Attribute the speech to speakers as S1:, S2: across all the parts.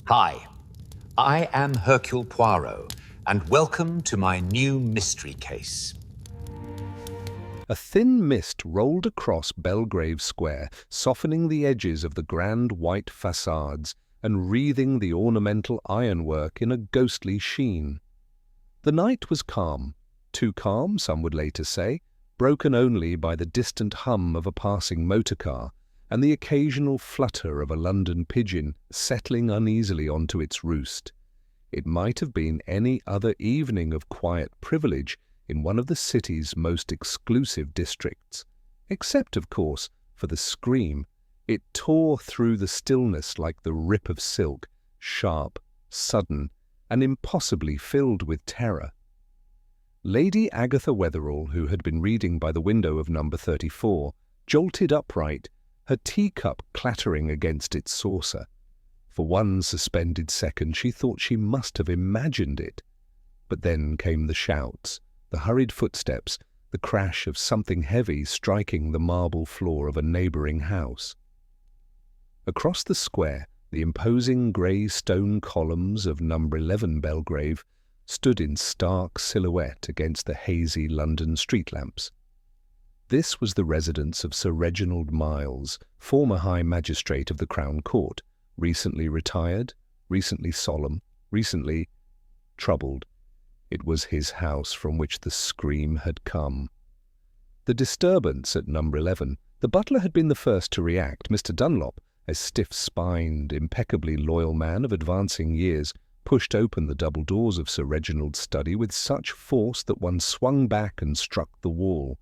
S1: Hi, I am Hercule Poirot, and welcome to my new mystery case.
S2: A thin mist rolled across Belgrave Square, softening the edges of the grand white facades and wreathing the ornamental ironwork in a ghostly sheen. The night was calm, too calm, some would later say, broken only by the distant hum of a passing motor-car and the occasional flutter of a London pigeon settling uneasily onto its roost. It might have been any other evening of quiet privilege in one of the city's most exclusive districts, except, of course, for the scream. It tore through the stillness like the rip of silk, sharp, sudden, and impossibly filled with terror. Lady Agatha Wetherall, who had been reading by the window of number 34, jolted upright, her teacup clattering against its saucer. For one suspended second she thought she must have imagined it. But then came the shouts, the hurried footsteps, the crash of something heavy striking the marble floor of a neighbouring house. Across the square, the imposing grey stone columns of number 11 Belgrave stood in stark silhouette against the hazy London street lamps. This was the residence of Sir Reginald Miles, former High Magistrate of the Crown Court, recently retired, recently solemn, recently troubled. It was his house from which the scream had come. The disturbance at number 11, the butler had been the first to react. Mr. Dunlop, a stiff-spined, impeccably loyal man of advancing years, pushed open the double doors of Sir Reginald's study with such force that one swung back and struck the wall.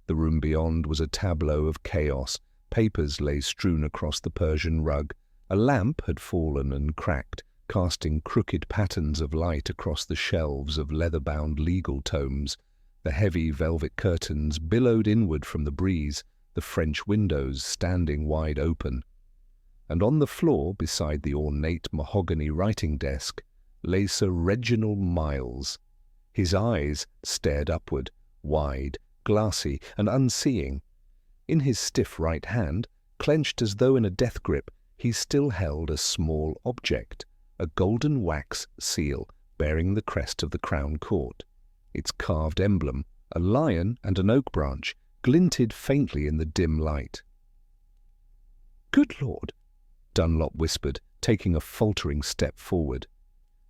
S2: The room beyond was a tableau of chaos. Papers lay strewn across the Persian rug. A lamp had fallen and cracked, casting crooked patterns of light across the shelves of leather-bound legal tomes. The heavy velvet curtains billowed inward from the breeze, the French windows standing wide open. And on the floor, beside the ornate mahogany writing desk, lay Sir Reginald Miles. His eyes stared upward, wide, glassy, and unseeing. In his stiff right hand, clenched as though in a death grip, he still held a small object, a golden wax seal bearing the crest of the Crown Court. Its carved emblem, a lion and an oak branch, glinted faintly in the dim light. "Good Lord," Dunlop whispered, taking a faltering step forward.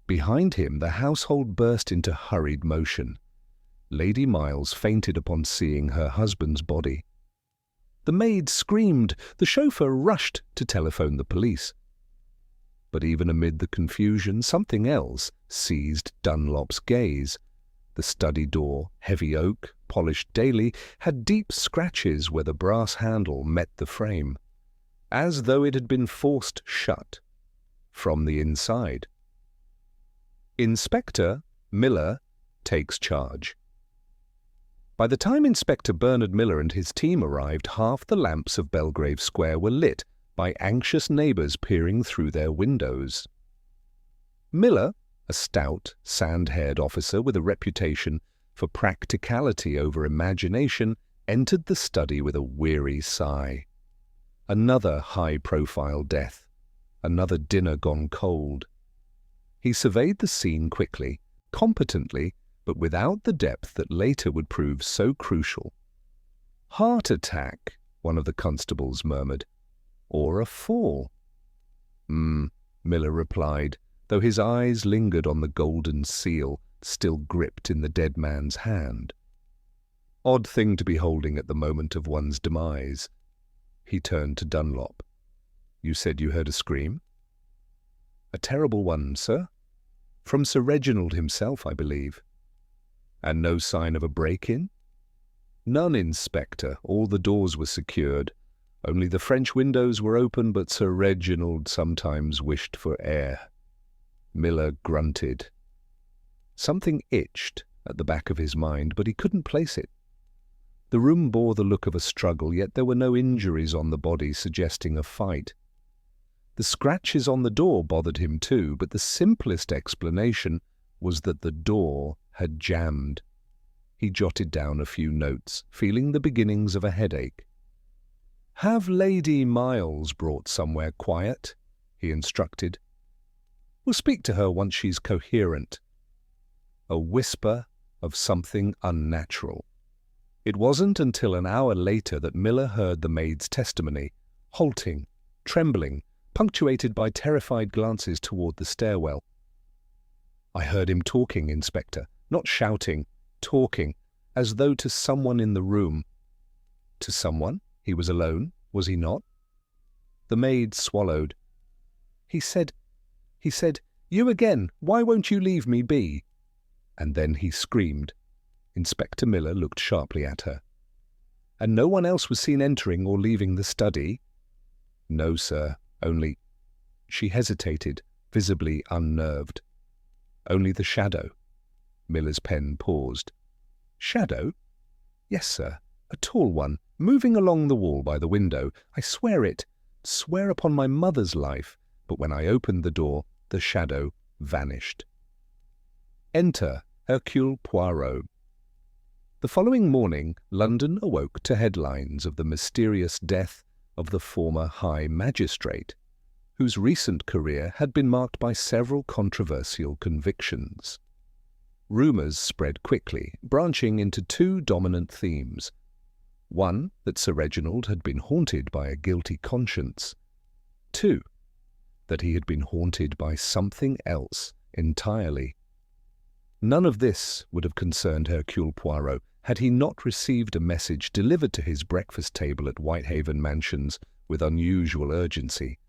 S2: Behind him the household burst into hurried motion. Lady Miles fainted upon seeing her husband's body. The maid screamed. The chauffeur rushed to telephone the police. But even amid the confusion, something else seized Dunlop's gaze. The study door, heavy oak, polished daily, had deep scratches where the brass handle met the frame, as though it had been forced shut from the inside. Inspector Miller takes charge. By the time Inspector Bernard Miller and his team arrived, half the lamps of Belgrave Square were lit by anxious neighbours peering through their windows. Miller, a stout, sand-haired officer with a reputation for practicality over imagination, entered the study with a weary sigh. Another high-profile death, another dinner gone cold. He surveyed the scene quickly, competently, but without the depth that later would prove so crucial. "Heart attack," one of the constables murmured. "Or a fall." Miller replied, though his eyes lingered on the golden seal still gripped in the dead man's hand. Odd thing to be holding at the moment of one's demise. He turned to Dunlop. "You said you heard a scream?" "A terrible one, sir. From Sir Reginald himself, I believe." "And no sign of a break-in?" "None, Inspector. All the doors were secured. Only the French windows were open, but Sir Reginald sometimes wished for air." Miller grunted. Something itched at the back of his mind, but he couldn't place it. The room bore the look of a struggle, yet there were no injuries on the body suggesting a fight. The scratches on the door bothered him too, but the simplest explanation was that the door had jammed. He jotted down a few notes, feeling the beginnings of a headache. "Have Lady Miles brought somewhere quiet," he instructed. We'll speak to her once she's coherent. A whisper of something unnatural. It wasn't until an hour later that Miller heard the maid's testimony, halting, trembling, punctuated by terrified glances toward the stairwell. "I heard him talking, Inspector, not shouting, talking, as though to someone in the room." To someone? He was alone, was he not? The maid swallowed. He said, "You again, why won't you leave me be?" And then he screamed. Inspector Miller looked sharply at her. "And no one else was seen entering or leaving the study?" "No, sir, only—" She hesitated, visibly unnerved. "Only the shadow." Miller's pen paused. "Shadow?" "Yes, sir, a tall one, moving along the wall by the window. I swear it, swear upon my mother's life, but when I opened the door, the shadow vanished." Enter Hercule Poirot. The following morning, London awoke to headlines of the mysterious death of the former High Magistrate, whose recent career had been marked by several controversial convictions. Rumours spread quickly, branching into two dominant themes. One, that Sir Reginald had been haunted by a guilty conscience. Two, that he had been haunted by something else entirely. None of this would have concerned Hercule Poirot had he not received a message delivered to his breakfast table at Whitehaven Mansions with unusual urgency.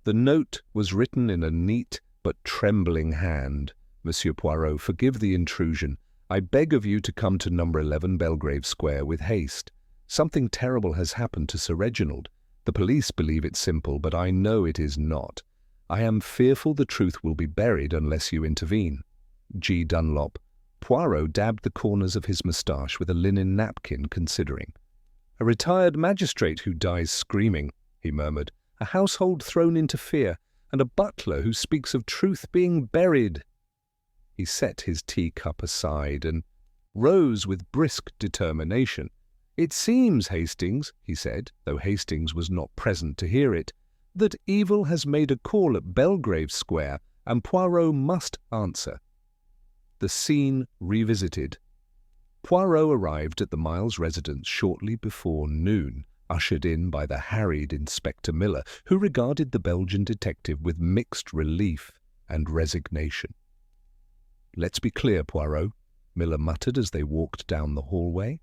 S2: The note was written in a neat but trembling hand. "Monsieur Poirot, forgive the intrusion. I beg of you to come to number 11 Belgrave Square with haste. Something terrible has happened to Sir Reginald. The police believe it simple, but I know it is not. I am fearful the truth will be buried unless you intervene. G. Dunlop." Poirot dabbed the corners of his moustache with a linen napkin, considering. "A retired magistrate who dies screaming," he murmured, "a household thrown into fear, and a butler who speaks of truth being buried." He set his teacup aside and rose with brisk determination. "It seems, Hastings," he said, though Hastings was not present to hear it, "that evil has made a call at Belgrave Square, and Poirot must answer." The scene revisited. Poirot arrived at the Miles residence shortly before noon, ushered in by the harried Inspector Miller, who regarded the Belgian detective with mixed relief and resignation. "Let's be clear, Poirot," Miller muttered as they walked down the hallway.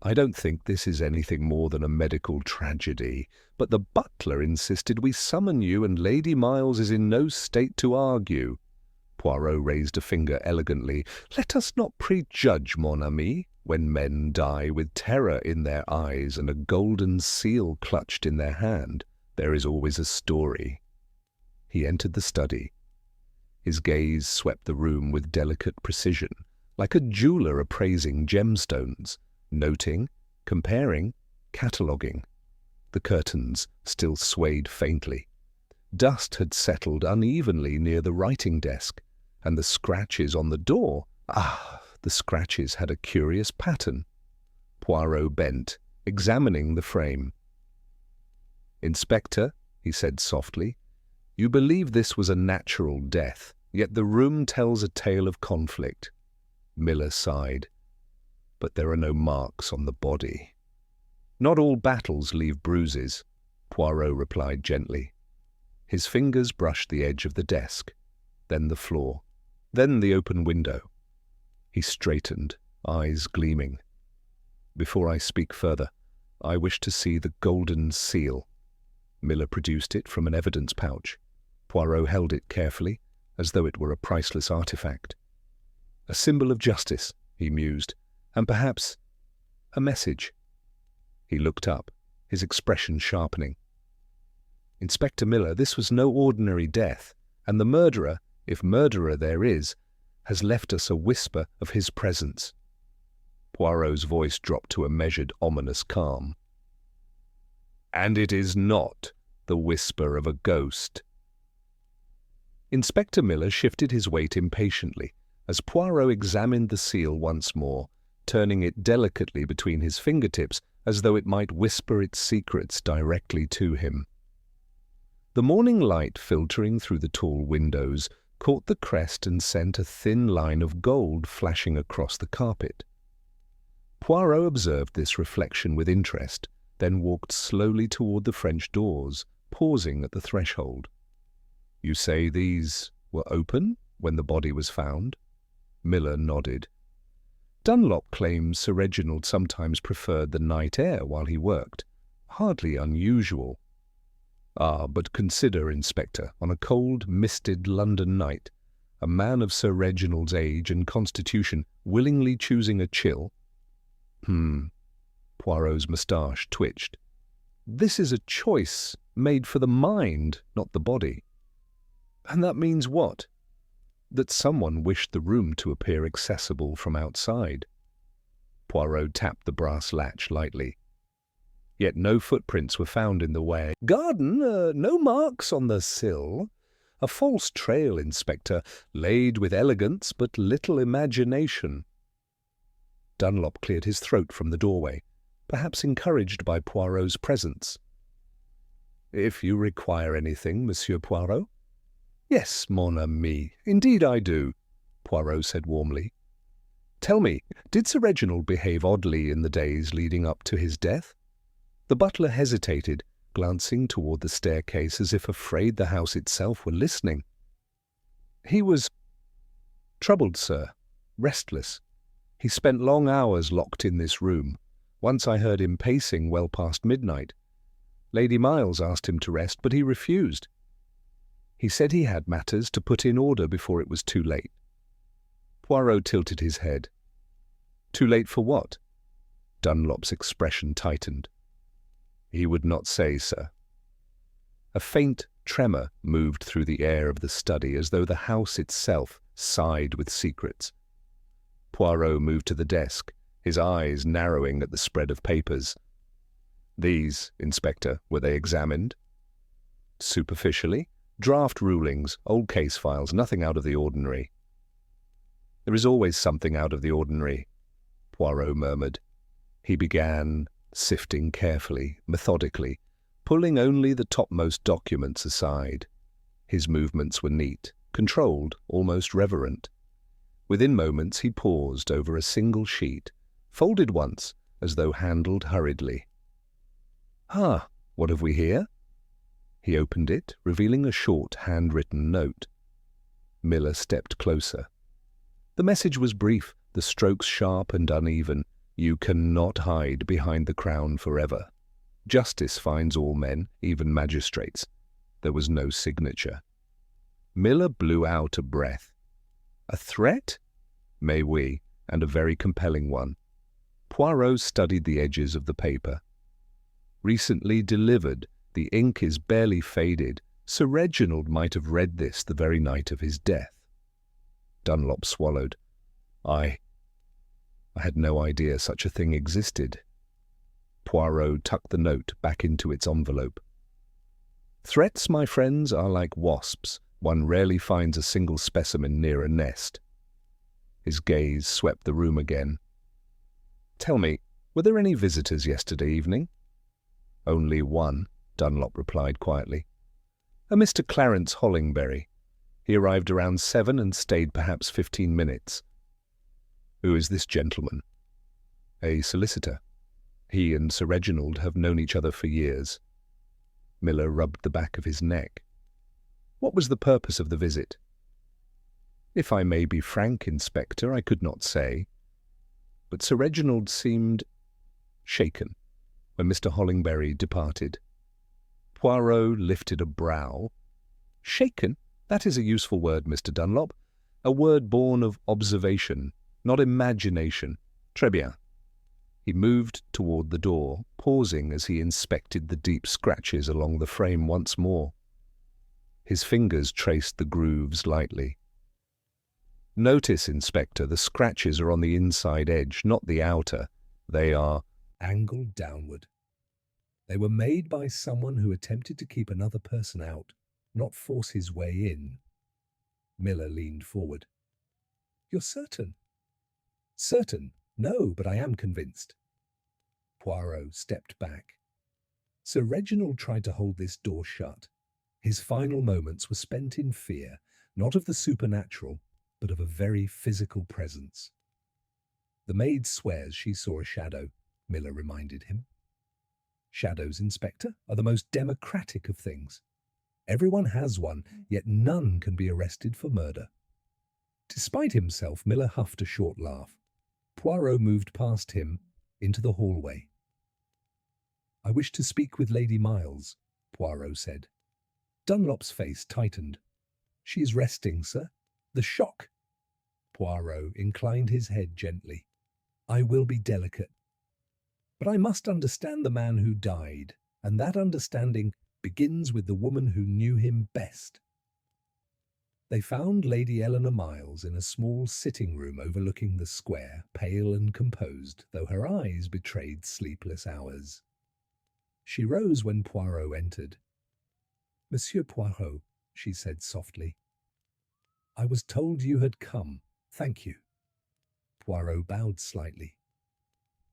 S2: "I don't think this is anything more than a medical tragedy, but the butler insisted we summon you, and Lady Miles is in no state to argue." Poirot raised a finger elegantly. "Let us not prejudge, mon ami. When men die with terror in their eyes and a golden seal clutched in their hand, there is always a story." He entered the study. His gaze swept the room with delicate precision, like a jeweller appraising gemstones, noting, comparing, cataloguing. The curtains still swayed faintly. Dust had settled unevenly near the writing desk, and the scratches on the door, the scratches had a curious pattern. Poirot bent, examining the frame. "Inspector," he said softly, "you believe this was a natural death, yet the room tells a tale of conflict." Miller sighed. "But there are no marks on the body." "Not all battles leave bruises," Poirot replied gently. His fingers brushed the edge of the desk, then the floor, then the open window. He straightened, eyes gleaming. "Before I speak further, I wish to see the golden seal." Miller produced it from an evidence pouch. Poirot held it carefully, as though it were a priceless artifact. "A symbol of justice," he mused, "and perhaps a message." He looked up, his expression sharpening. "Inspector Miller, this was no ordinary death, and the murderer, if murderer there is, has left us a whisper of his presence." Poirot's voice dropped to a measured, ominous calm. "And it is not the whisper of a ghost." Inspector Miller shifted his weight impatiently as Poirot examined the seal once more, turning it delicately between his fingertips as though it might whisper its secrets directly to him. The morning light filtering through the tall windows caught the crest and sent a thin line of gold flashing across the carpet. Poirot observed this reflection with interest, then walked slowly toward the French doors, pausing at the threshold. "You say these were open when the body was found?" Miller nodded. Dunlop claims Sir Reginald sometimes preferred the night air while he worked. Hardly unusual. "Ah, but consider, Inspector, on a cold, misted London night, a man of Sir Reginald's age and constitution willingly choosing a chill." Poirot's moustache twitched. "This is a choice made for the mind, not the body." "And that means what?" "That someone wished the room to appear accessible from outside." Poirot tapped the brass latch lightly. "Yet no footprints were found in the way. Garden, no marks on the sill. A false trail, Inspector, laid with elegance but little imagination." Dunlop cleared his throat from the doorway, perhaps encouraged by Poirot's presence. "If you require anything, Monsieur Poirot?" "Yes, mon ami, indeed I do," Poirot said warmly. "Tell me, did Sir Reginald behave oddly in the days leading up to his death?" The butler hesitated, glancing toward the staircase as if afraid the house itself were listening. "He was troubled, sir, restless. He spent long hours locked in this room. Once I heard him pacing well past midnight. Lady Miles asked him to rest, but he refused. He said he had matters to put in order before it was too late." Poirot tilted his head. "Too late for what?" Dunlop's expression tightened. "He would not say, sir." A faint tremor moved through the air of the study, as though the house itself sighed with secrets. Poirot moved to the desk, his eyes narrowing at the spread of papers. "These, Inspector, were they examined?" "Superficially. Draft rulings, old case files, nothing out of the ordinary." "There is always something out of the ordinary," Poirot murmured. He began sifting carefully, methodically, pulling only the topmost documents aside. His movements were neat, controlled, almost reverent. Within moments he paused over a single sheet, folded once, as though handled hurriedly. "Ah, what have we here?" He opened it, revealing a short handwritten note. Miller stepped closer. The message was brief, the strokes sharp and uneven. "You cannot hide behind the crown forever. Justice finds all men, even magistrates." There was no signature. Miller blew out a breath. "A threat?" "Mais oui, and a very compelling one." Poirot studied the edges of the paper. "Recently delivered. The ink is barely faded. Sir Reginald might have read this the very night of his death." Dunlop swallowed. I had no idea such a thing existed." Poirot tucked the note back into its envelope. "Threats, my friends, are like wasps. One rarely finds a single specimen near a nest." His gaze swept the room again. "Tell me, were there any visitors yesterday evening?" "Only one," Dunlop replied quietly. "A Mr. Clarence Hollingbury. He arrived around 7 and stayed perhaps 15 minutes. "Who is this gentleman?" "A solicitor. He and Sir Reginald have known each other for years." Miller rubbed the back of his neck. "What was the purpose of the visit?" "If I may be frank, Inspector, I could not say. But Sir Reginald seemed shaken when Mr. Hollingbury departed." Poirot lifted a brow. "Shaken? That is a useful word, Mr. Dunlop. A word born of observation, not imagination. Très bien." He moved toward the door, pausing as he inspected the deep scratches along the frame once more. His fingers traced the grooves lightly. "Notice, Inspector, the scratches are on the inside edge, not the outer. They are angled downward. They were made by someone who attempted to keep another person out, not force his way in." Miller leaned forward. "You're certain?" "Certain? No, but I am convinced." Poirot stepped back. "Sir Reginald tried to hold this door shut. His final moments were spent in fear, not of the supernatural, but of a very physical presence. The maid swears she saw a shadow, Miller reminded him. Shadows, Inspector, are the most democratic of things. Everyone has one, yet none can be arrested for murder. Despite himself, Miller huffed a short laugh. Poirot moved past him into the hallway. "I wish to speak with Lady Miles," Poirot said. Dunlop's face tightened. "She is resting, sir. The shock." Poirot inclined his head gently. "I will be delicate. But I must understand the man who died, and that understanding begins with the woman who knew him best." They found Lady Eleanor Miles in a small sitting room overlooking the square, pale and composed, though her eyes betrayed sleepless hours. She rose when Poirot entered. "Monsieur Poirot," she said softly, "I was told you had come. Thank you." Poirot bowed slightly.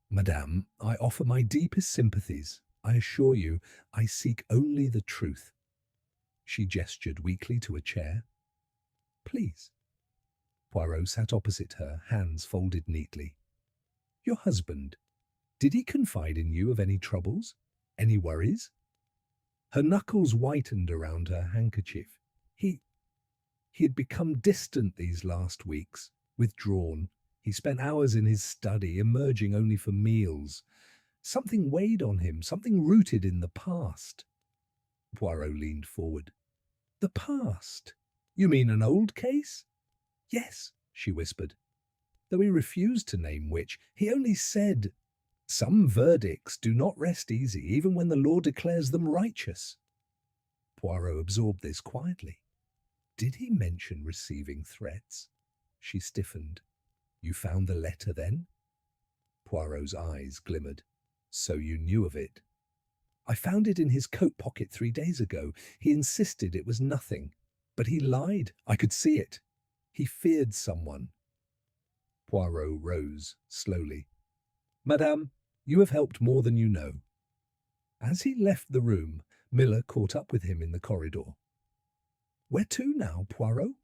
S2: "Madame, I offer my deepest sympathies. I assure you, I seek only the truth." She gestured weakly to a chair. "Please." Poirot sat opposite her, hands folded neatly. "Your husband, did he confide in you of any troubles? Any worries?" Her knuckles whitened around her handkerchief. He had become distant these last weeks, withdrawn. He spent hours in his study, emerging only for meals. Something weighed on him, something rooted in the past. Poirot leaned forward. "The past? You mean an old case?" "Yes," she whispered. Though he refused to name which, he only said, "Some verdicts do not rest easy, even when the law declares them righteous." Poirot absorbed this quietly. Did he mention receiving threats? She stiffened. "You found the letter, then?" Poirot's eyes glimmered. "So you knew of it?" "I found it in his coat pocket 3 days ago. He insisted it was nothing. But he lied. I could see it. He feared someone." Poirot rose slowly. "Madame, you have helped more than you know." As he left the room, Miller caught up with him in the corridor. "Where to now, Poirot?"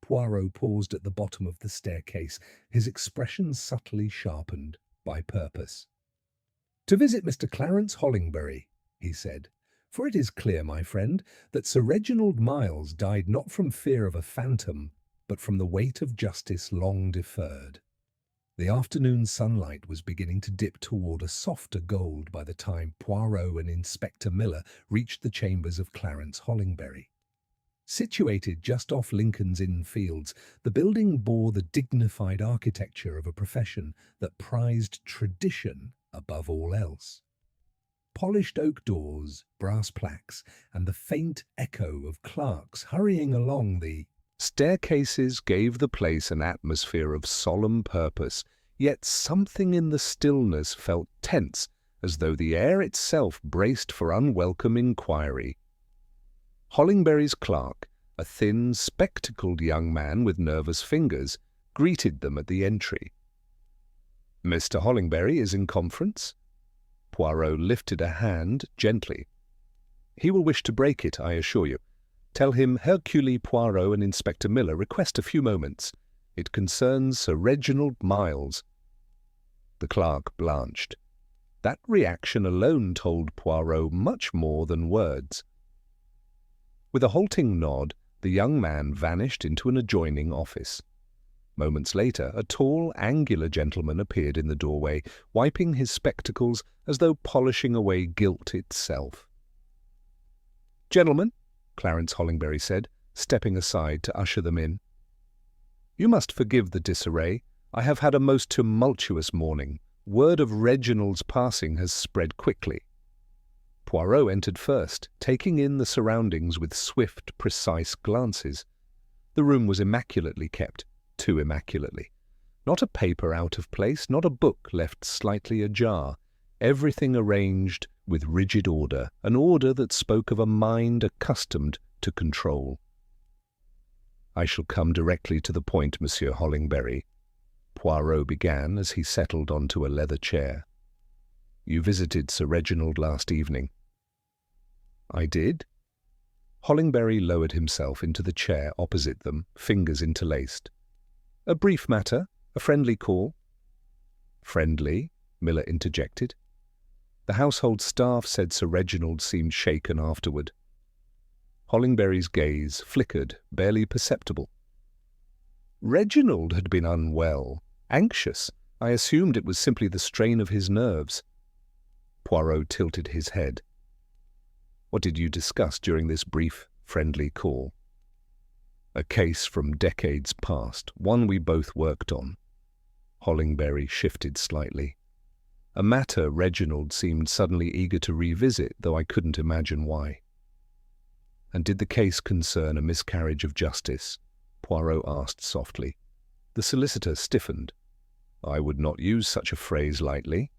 S2: Poirot paused at the bottom of the staircase, his expression subtly sharpened by purpose. "To visit Mr. Clarence Hollingbury," he said, "for it is clear, my friend, that Sir Reginald Miles died not from fear of a phantom, but from the weight of justice long deferred." The afternoon sunlight was beginning to dip toward a softer gold by the time Poirot and Inspector Miller reached the chambers of Clarence Hollingbury. Situated just off Lincoln's Inn Fields, the building bore the dignified architecture of a profession that prized tradition above all else. Polished oak doors, brass plaques, and the faint echo of clerks hurrying along the staircases gave the place an atmosphere of solemn purpose, yet something in the stillness felt tense, as though the air itself braced for unwelcome inquiry. Hollingbury's clerk, a thin, spectacled young man with nervous fingers, greeted them at the entry. "Mr. Hollingbury is in conference?" Poirot lifted a hand gently. "He will wish to break it, I assure you. Tell him Hercule Poirot and Inspector Miller request a few moments. It concerns Sir Reginald Miles." The clerk blanched. That reaction alone told Poirot much more than words. With a halting nod, the young man vanished into an adjoining office. Moments later, a tall, angular gentleman appeared in the doorway, wiping his spectacles as though polishing away gilt itself. "Gentlemen," Clarence Hollingbury said, stepping aside to usher them in. "You must forgive the disarray. I have had a most tumultuous morning. Word of Reginald's passing has spread quickly." Poirot entered first, taking in the surroundings with swift, precise glances. The room was immaculately kept, too immaculately. Not a paper out of place, not a book left slightly ajar. Everything arranged with rigid order, an order that spoke of a mind accustomed to control. "I shall come directly to the point, Monsieur Hollingbury," Poirot began as he settled onto a leather chair. "You visited Sir Reginald last evening." "I did." Hollingbury lowered himself into the chair opposite them, fingers interlaced. "A brief matter, a friendly call." "Friendly?" Miller interjected. The household staff said Sir Reginald seemed shaken afterward. Hollingbury's gaze flickered, barely perceptible. "Reginald had been unwell, anxious. I assumed it was simply the strain of his nerves." Poirot tilted his head. "What did you discuss during this brief, friendly call?" "A case from decades past, one we both worked on." Hollingbury shifted slightly. "A matter Reginald seemed suddenly eager to revisit, though I couldn't imagine why." "And did the case concern a miscarriage of justice?" Poirot asked softly. The solicitor stiffened. "I would not use such a phrase lightly."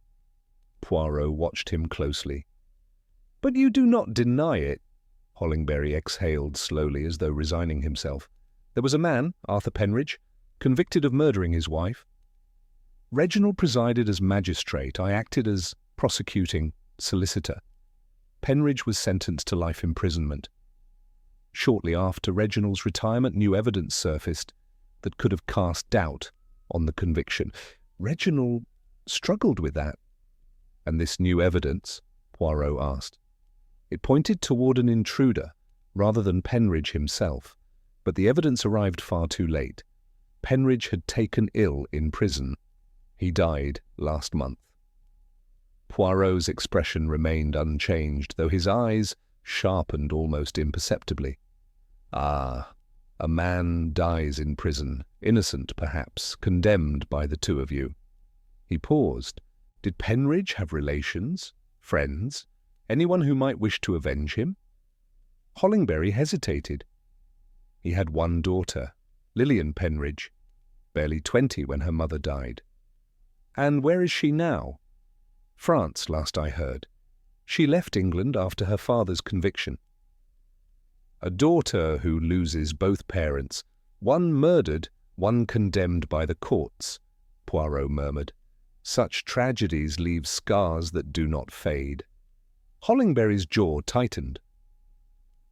S2: Poirot watched him closely. "But you do not deny it?" Hollingbury exhaled slowly as though resigning himself. "There was a man, Arthur Penridge, convicted of murdering his wife. Reginald presided as magistrate. I acted as prosecuting solicitor. Penridge was sentenced to life imprisonment. Shortly after Reginald's retirement, new evidence surfaced that could have cast doubt on the conviction. Reginald struggled with that." "And this new evidence?" Poirot asked. "It pointed toward an intruder rather than Penridge himself, but the evidence arrived far too late. Penridge had taken ill in prison. He died last month." Poirot's expression remained unchanged, though his eyes sharpened almost imperceptibly. "Ah, a man dies in prison, innocent perhaps, condemned by the two of you." He paused. "Did Penridge have relations, friends, anyone who might wish to avenge him?" Hollingbury hesitated. "He had one daughter, Lilian Penridge, barely 20 when her mother died." "And where is she now?" "France, last I heard. She left England after her father's conviction." "A daughter who loses both parents, one murdered, one condemned by the courts," Poirot murmured. "Such tragedies leave scars that do not fade." Hollingbury's jaw tightened.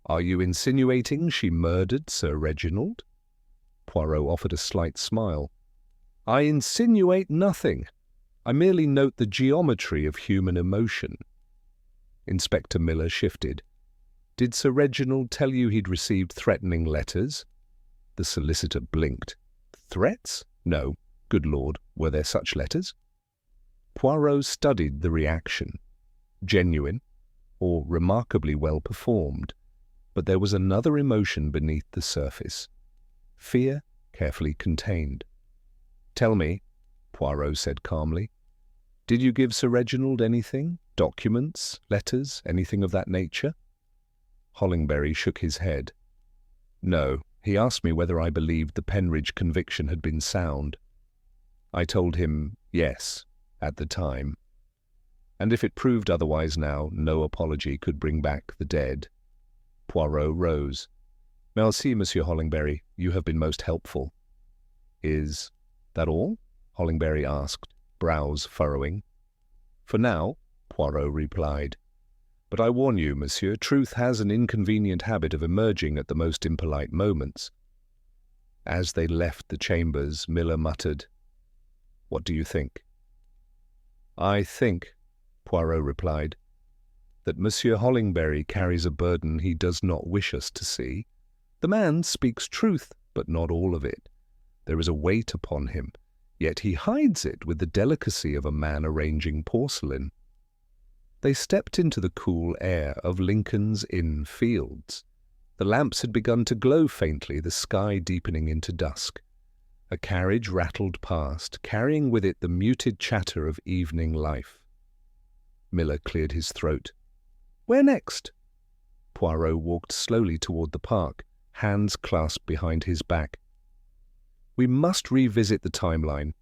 S2: "Are you insinuating she murdered Sir Reginald?" Poirot offered a slight smile. "I insinuate nothing. I merely note the geometry of human emotion." Inspector Miller shifted. "Did Sir Reginald tell you he'd received threatening letters?" The solicitor blinked. "Threats? No. Good Lord, were there such letters?" Poirot studied the reaction. Genuine, or remarkably well performed, but there was another emotion beneath the surface. Fear, carefully contained. "Tell me," Poirot said calmly, "did you give Sir Reginald anything? Documents, letters, anything of that nature?" Hollingbury shook his head. "No, he asked me whether I believed the Penridge conviction had been sound. I told him yes, at the time. And if it proved otherwise now, no apology could bring back the dead." Poirot rose. "Merci, Monsieur Hollingbury. You have been most helpful." "Is that all?" Hollingbury asked, brows furrowing. "For now," Poirot replied. "But I warn you, monsieur, truth has an inconvenient habit of emerging at the most impolite moments." As they left the chambers, Miller muttered, "What do you think?" "I think," Poirot replied, "that Monsieur Hollingbury carries a burden he does not wish us to see. The man speaks truth, but not all of it. There is a weight upon him, yet he hides it with the delicacy of a man arranging porcelain." They stepped into the cool air of Lincoln's Inn Fields. The lamps had begun to glow faintly, the sky deepening into dusk. A carriage rattled past, carrying with it the muted chatter of evening life. Miller cleared his throat. "Where next?" Poirot walked slowly toward the park, hands clasped behind his back. "We must revisit the timeline.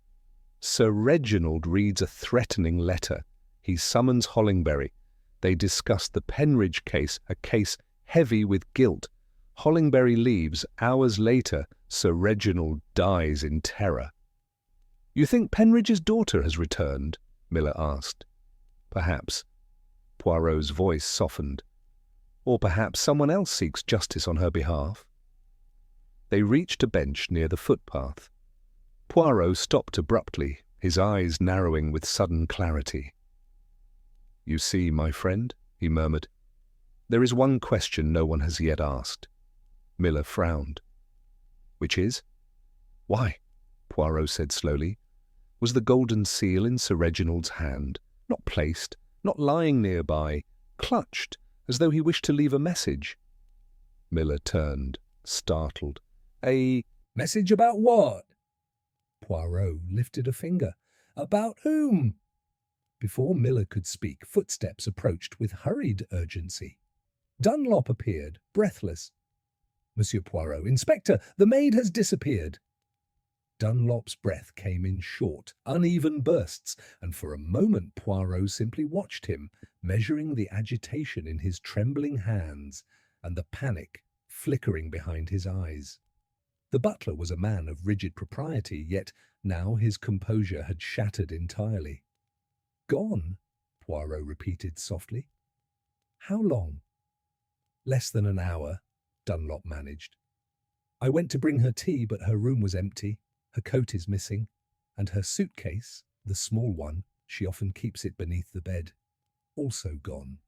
S2: Sir Reginald reads a threatening letter. He summons Hollingbury. They discuss the Penridge case, a case heavy with guilt. Hollingbury leaves. Hours later, Sir Reginald dies in terror." "You think Penridge's daughter has returned?" Miller asked. "Perhaps." Poirot's voice softened. Or perhaps someone else seeks justice on her behalf. They reached a bench near the footpath. Poirot stopped abruptly, his eyes narrowing with sudden clarity. "You see, my friend," he murmured, "there is one question no one has yet asked." Miller frowned. "Which is?" "Why," Poirot said slowly, "was the golden seal in Sir Reginald's hand, not placed, not lying nearby, clutched, as though he wished to leave a message?" Miller turned, startled. "A
S3: Message about what?" Poirot lifted a finger. "About whom?" Before Miller could speak, footsteps approached with hurried urgency. Dunlop appeared, breathless. "Monsieur Poirot, Inspector, the maid has disappeared." Dunlop's breath came in short, uneven bursts, and for a moment Poirot simply watched him, measuring the agitation in his trembling hands and the panic flickering behind his eyes. The butler was a man of rigid propriety, yet now his composure had shattered entirely. "Gone?" Poirot repeated softly. "How long?" "Less than an hour," Dunlop managed. "I went to bring her tea, but her room was empty. Her coat is missing, and her suitcase, the small one, she often keeps it beneath the bed, also gone."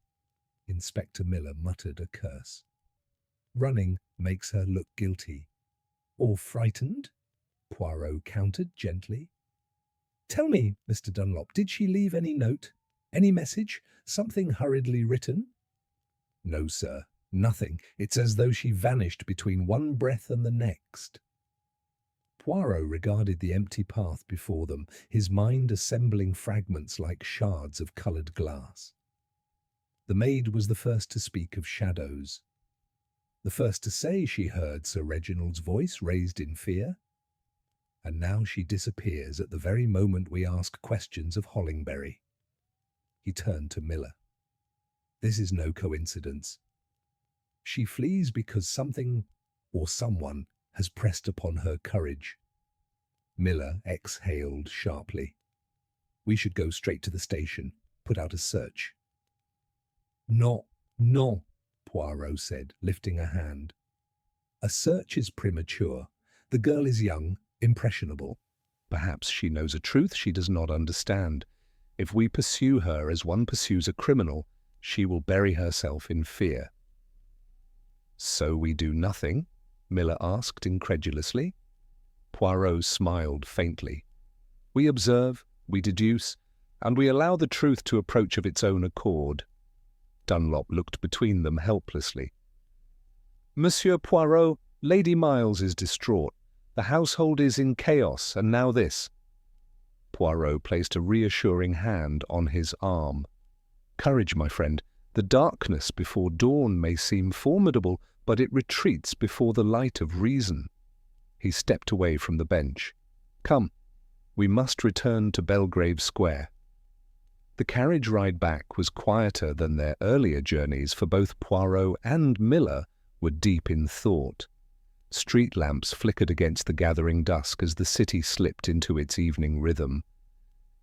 S3: Inspector Miller muttered a curse. "Running makes her look guilty." "Or frightened?" Poirot countered gently. "Tell me, Mr. Dunlop, did she leave any note? Any message? Something hurriedly written?" "No, sir, nothing. It's as though she vanished between one breath and the next." Poirot regarded the empty path before them, his mind assembling fragments like shards of coloured glass. The maid was the first to speak of shadows. The first to say she heard Sir Reginald's voice raised in fear. And now she disappears at the very moment we ask questions of Hollingbury. He turned to Miller. "This is no coincidence. She flees because something or someone has pressed upon her courage." Miller exhaled sharply. "We should go straight to the station, put out a search." "No, no," Poirot said, lifting a hand. "A search is premature. The girl is young, impressionable. Perhaps she knows a truth she does not understand. If we pursue her as one pursues a criminal, she will bury herself in fear." "So we do nothing?" Miller asked incredulously. Poirot smiled faintly. "We observe, we deduce, and we allow the truth to approach of its own accord." Dunlop looked between them helplessly. "Monsieur Poirot, Lady Miles is distraught. The household is in chaos, and now this." Poirot placed a reassuring hand on his arm. "Courage, my friend. The darkness before dawn may seem formidable, but it retreats before the light of reason." He stepped away from the bench. "Come, we must return to Belgrave Square." The carriage ride back was quieter than their earlier journeys, for both Poirot and Miller were deep in thought. Street lamps flickered against the gathering dusk as the city slipped into its evening rhythm.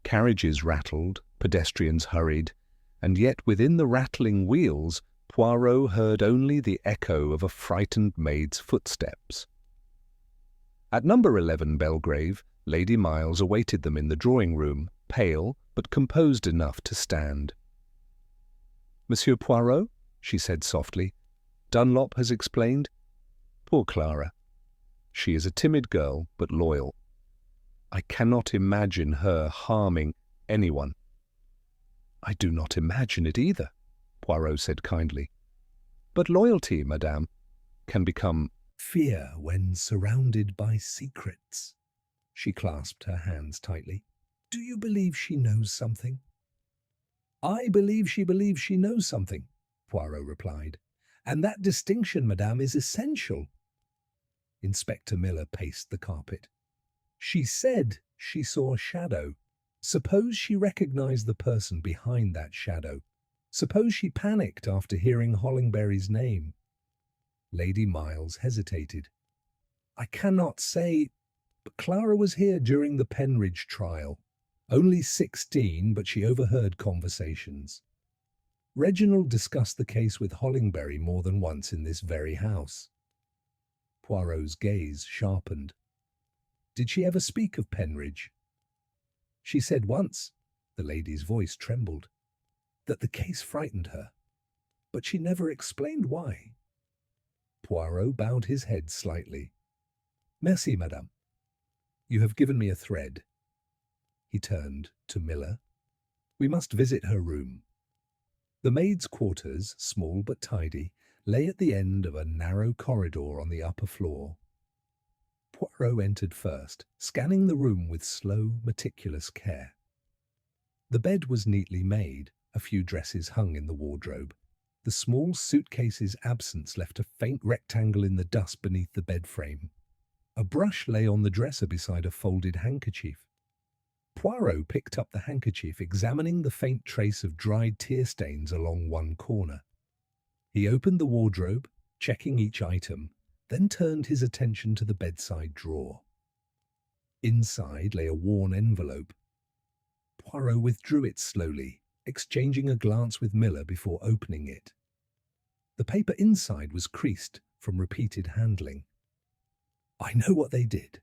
S3: Carriages rattled, pedestrians hurried, and yet within the rattling wheels Poirot heard only the echo of a frightened maid's footsteps. At number 11 Belgrave, Lady Miles awaited them in the drawing-room, pale but composed enough to stand. "Monsieur Poirot," she said softly, "Dunlop has explained. Poor Clara. She is a timid girl, but loyal. I cannot imagine her harming anyone." "I do not imagine it either," Poirot said kindly. "But loyalty, madame, can become fear when surrounded by secrets." She clasped her hands tightly. "Do you believe she knows something?" "I believe she believes she knows something," Poirot replied. "And that distinction, madame, is essential." Inspector Miller paced the carpet. "She said she saw a shadow. Suppose she recognized the person behind that shadow. Suppose she panicked after hearing Hollingbury's name." Lady Miles hesitated. "I cannot say, but Clara was here during the Penridge trial. Only 16, but she overheard conversations." Reginald discussed the case with Hollingbury more than once in this very house. Poirot's gaze sharpened. Did she ever speak of Penridge? She said once, the lady's voice trembled, that the case frightened her, but she never explained why. Poirot bowed his head slightly. Merci, madame. You have given me a thread. He turned to Miller. We must visit her room. The maid's quarters, small but tidy, lay at the end of a narrow corridor on the upper floor. Poirot entered first, scanning the room with slow, meticulous care. The bed was neatly made, a few dresses hung in the wardrobe. The small suitcase's absence left a faint rectangle in the dust beneath the bed frame. A brush lay on the dresser beside a folded handkerchief. Poirot picked up the handkerchief, examining the faint trace of dried tear stains along one corner. He opened the wardrobe, checking each item, then turned his attention to the bedside drawer. Inside lay a worn envelope. Poirot withdrew it slowly, exchanging a glance with Miller before opening it. The paper inside was creased from repeated handling. I know what they did.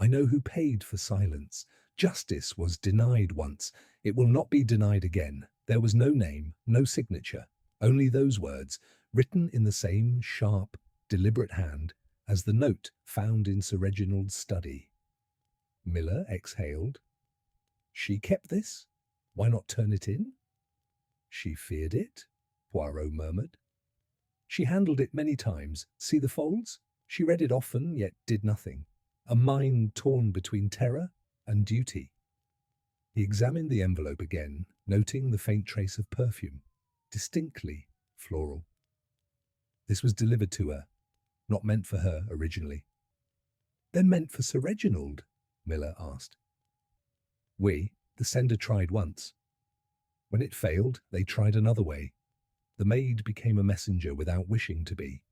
S3: I know who paid for silence. Justice was denied once. It will not be denied again. There was no name, no signature, only those words, written in the same sharp, deliberate hand as the note found in Sir Reginald's study. Miller exhaled. She kept this? Why not turn it in? She feared it, Poirot murmured. She handled it many times. See the folds? She read it often, yet did nothing. A mind torn between terror and duty. He examined the envelope again, noting the faint trace of perfume, distinctly floral. This was delivered to her, not meant for her originally. Then meant for Sir Reginald? Miller asked. The sender tried once. When it failed, they tried another way. The maid became a messenger without wishing to be.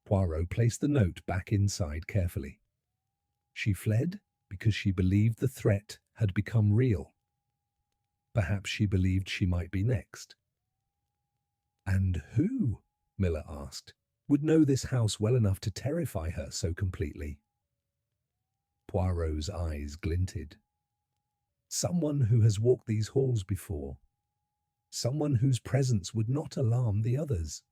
S3: Poirot placed the note back inside carefully. She fled because she believed the threat had become real. Perhaps she believed she might be next. And who, Miller asked, would know this house well enough to terrify her so completely? Poirot's eyes glinted. Someone who has walked these halls before. Someone whose presence would not alarm the others.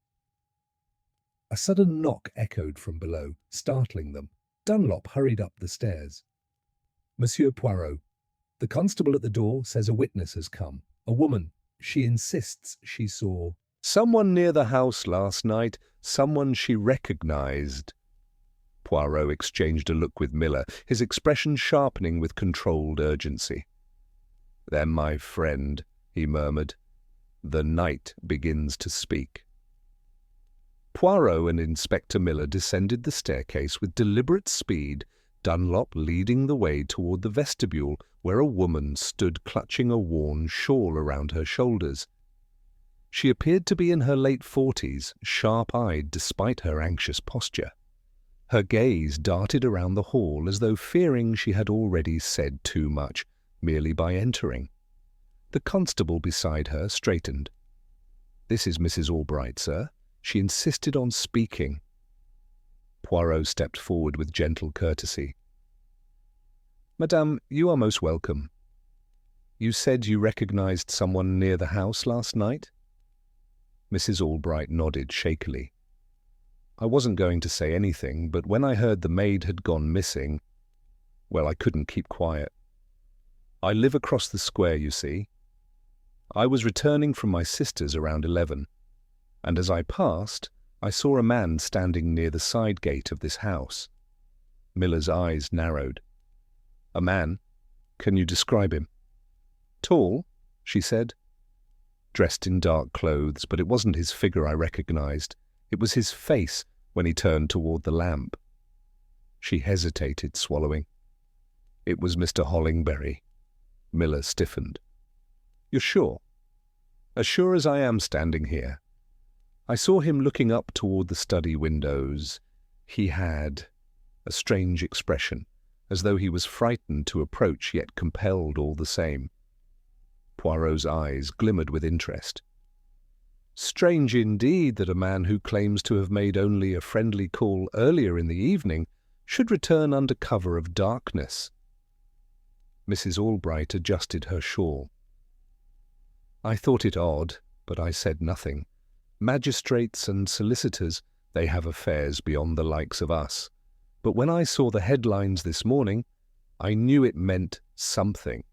S3: A sudden knock echoed from below, startling them. Dunlop hurried up the stairs. Monsieur Poirot, the constable at the door says a witness has come. A woman. She insists she saw
S2: someone near the house last night, someone she recognized. Poirot exchanged a look with Miller, his expression sharpening with controlled urgency. Then, my friend, he murmured, the night begins to speak. Poirot and Inspector Miller descended the staircase with deliberate speed, Dunlop leading the way toward the vestibule where a woman stood clutching a worn shawl around her shoulders. She appeared to be in her late 40s, sharp-eyed despite her anxious posture. Her gaze darted around the hall as though fearing she had already said too much, merely by entering. The constable beside her straightened. This is Mrs. Albright, sir. She insisted on speaking. Poirot stepped forward with gentle courtesy. Madame, you are most welcome. You said you recognized someone near the house last night? Mrs. Albright nodded shakily. I wasn't going to say anything, but when I heard the maid had gone missing, well, I couldn't keep quiet. I live across the square, you see. I was returning from my sister's around 11, and as I passed, I saw a man standing near the side gate of this house. Miller's eyes narrowed. A man? Can you describe him? Tall, she said. Dressed in dark clothes, but it wasn't his figure I recognized. It was his face when he turned toward the lamp. She hesitated, swallowing. It was Mr. Hollingbury. Miller stiffened. You're sure? As sure as I am standing here. I saw him looking up toward the study windows. He had a strange expression, as though he was frightened to approach, yet compelled all the same. Poirot's eyes glimmered with interest. Strange indeed that a man who claims to have made only a friendly call earlier in the evening should return under cover of darkness. Mrs. Albright adjusted her shawl. I thought it odd, but I said nothing. Magistrates and solicitors, they have affairs beyond the likes of us. But when I saw the headlines this morning, I knew it meant something.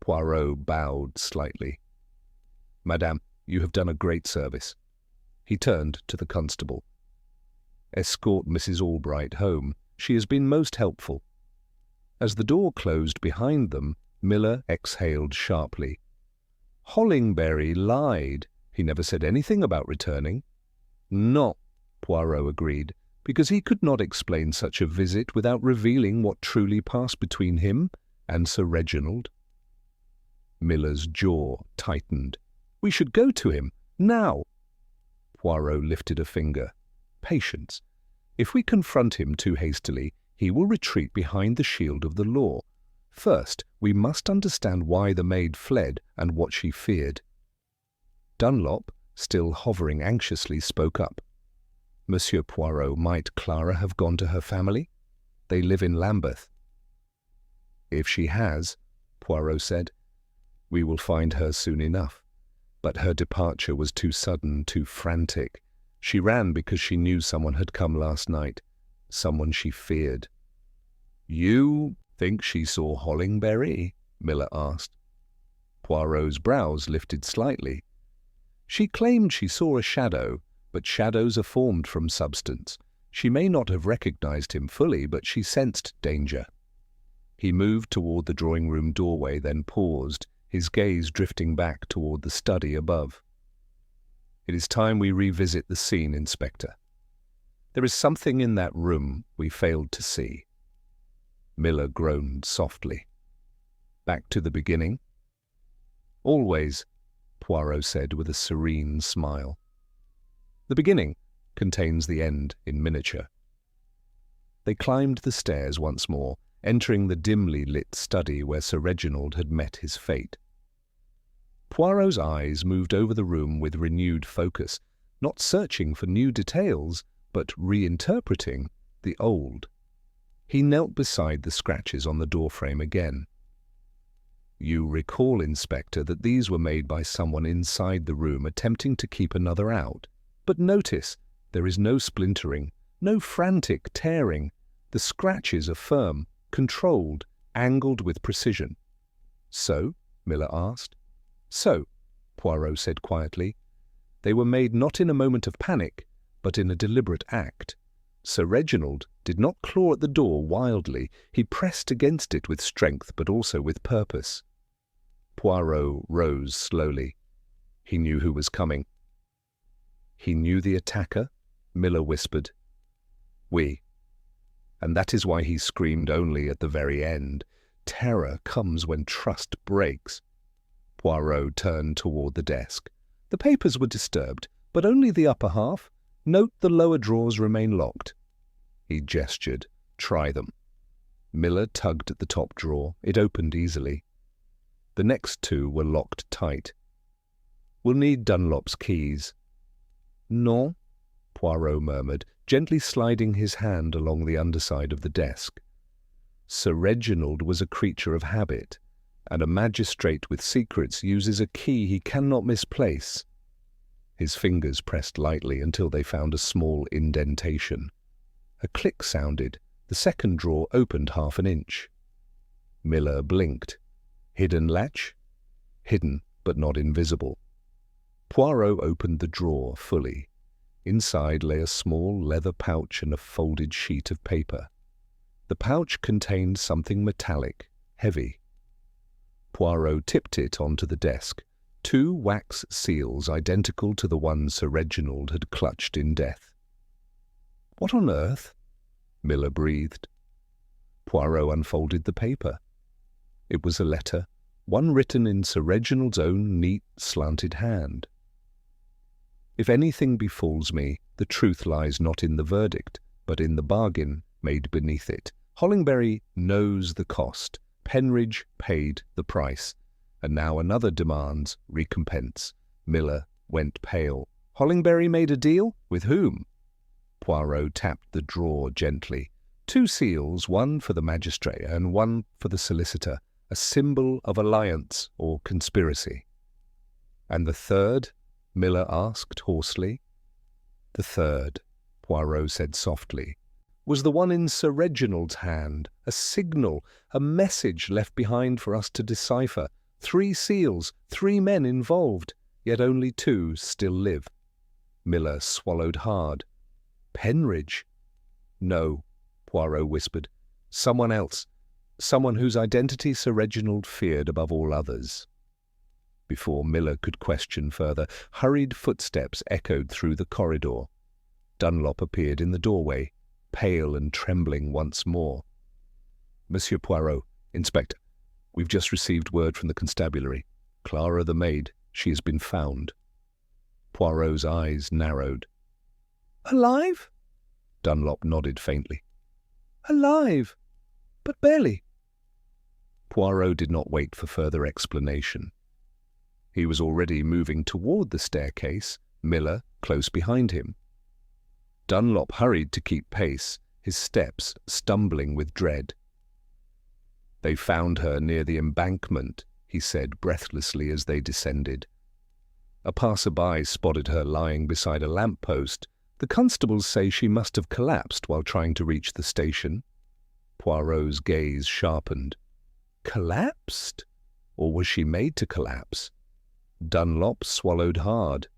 S2: Poirot bowed slightly. Madame, you have done a great service. He turned to the constable. Escort Mrs. Albright home. She has been most helpful. As the door closed behind them, Miller exhaled sharply. Hollingbury lied. He never said anything about returning. No, Poirot agreed, because he could not explain such a visit without revealing what truly passed between him and Sir Reginald. Miller's jaw tightened. We should go to him, now. Poirot lifted a finger. Patience. If we confront him too hastily, he will retreat behind the shield of the law. First, we must understand why the maid fled and what she feared. Dunlop, still hovering anxiously, spoke up. Monsieur Poirot, might Clara have gone to her family? They live in Lambeth. If she has, Poirot said, we will find her soon enough. But her departure was too sudden, too frantic. She ran because she knew someone had come last night, someone she feared. You think she saw Hollingbury? Miller asked. Poirot's brows lifted slightly. She claimed she saw a shadow, but shadows are formed from substance. She may not have recognized him fully, but she sensed danger. He moved toward the drawing-room doorway, then paused, his gaze drifting back toward the study above. It is time we revisit the scene, Inspector. There is something in that room we failed to see. Miller groaned softly. Back to the beginning? Always, Poirot said with a serene smile. The beginning contains the end in miniature. They climbed the stairs once more, entering the dimly lit study where Sir Reginald had met his fate. Poirot's eyes moved over the room with renewed focus, not searching for new details, but reinterpreting the old. He knelt beside the scratches on the doorframe again. You recall, Inspector, that these were made by someone inside the room attempting to keep another out. But notice, there is no splintering, no frantic tearing. The scratches are firm, controlled, angled with precision. So? Miller asked. So, Poirot said quietly. They were made not in a moment of panic, but in a deliberate act. Sir Reginald did not claw at the door wildly. He pressed against it with strength, but also with purpose. Poirot rose slowly. He knew who was coming. He knew the attacker, Miller whispered. Oui. And that is why he screamed only at the very end. Terror comes when trust breaks. Poirot turned toward the desk. The papers were disturbed, but only the upper half. Note the lower drawers remain locked. He gestured. Try them. Miller tugged at the top drawer. It opened easily. The next two were locked tight. We'll need Dunlop's keys. Non, Poirot murmured, gently sliding his hand along the underside of the desk. Sir Reginald was a creature of habit, and a magistrate with secrets uses a key he cannot misplace. His fingers pressed lightly until they found a small indentation. A click sounded. The second drawer opened half an inch. Miller blinked. Hidden latch? Hidden, but not invisible. Poirot opened the drawer fully. Inside lay a small leather pouch and a folded sheet of paper. The pouch contained something metallic, heavy. Poirot tipped it onto the desk. 2 wax seals identical to the one Sir Reginald had clutched in death. What on earth? Miller breathed. Poirot unfolded the paper. It was a letter, one written in Sir Reginald's own neat, slanted hand. If anything befalls me, the truth lies not in the verdict, but in the bargain made beneath it. Hollingbury knows the cost. Penridge paid the price. And now another demands recompense. Miller went pale. Hollingbury made a deal? With whom? Poirot tapped the drawer gently. 2 seals, one for the magistrate and one for the solicitor, a symbol of alliance or conspiracy. And the third? Miller asked hoarsely. The third, Poirot said softly, was the one in Sir Reginald's hand, a signal, a message left behind for us to decipher. 3 seals, 3 men involved, yet only 2 still live. Miller swallowed hard. Penridge? No, Poirot whispered. Someone else. Someone whose identity Sir Reginald feared above all others. Before Miller could question further, hurried footsteps echoed through the corridor. Dunlop appeared in the doorway, pale and trembling once more. Monsieur Poirot, Inspector, we've just received word from the constabulary. Clara the maid, she has been found. Poirot's eyes narrowed. Alive? Dunlop nodded faintly. Alive? But barely. Poirot did not wait for further explanation. He was already moving toward the staircase, Miller close behind him. Dunlop hurried to keep pace, his steps stumbling with dread. They found her near the embankment, he said breathlessly as they descended. A passer-by spotted her lying beside a lamp-post. The constables say she must have collapsed while trying to reach the station. Poirot's gaze sharpened. Collapsed? Or was she made to collapse? Dunlop swallowed hard.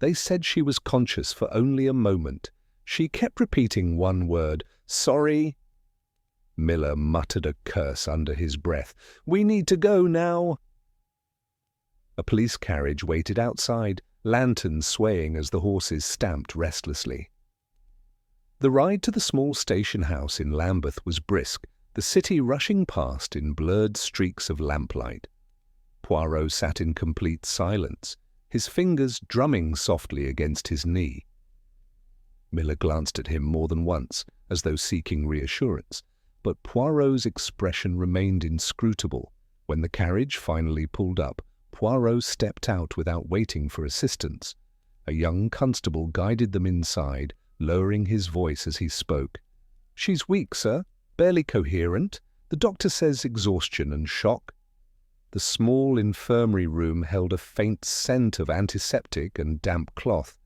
S2: They said she was conscious for only a moment. She kept repeating one word, sorry. Miller muttered a curse under his breath. We need to go now. A police carriage waited outside, lanterns swaying as the horses stamped restlessly. The ride to the small station house in Lambeth was brisk, the city rushing past in blurred streaks of lamplight. Poirot sat in complete silence, his fingers drumming softly against his knee. Miller glanced at him more than once, as though seeking reassurance, but Poirot's expression remained inscrutable. When the carriage finally pulled up, Poirot stepped out without waiting for assistance. A young constable guided them inside, lowering his voice as he spoke. She's weak, sir, barely coherent. The doctor says exhaustion and shock. The small infirmary room held a faint scent of antiseptic and damp cloth.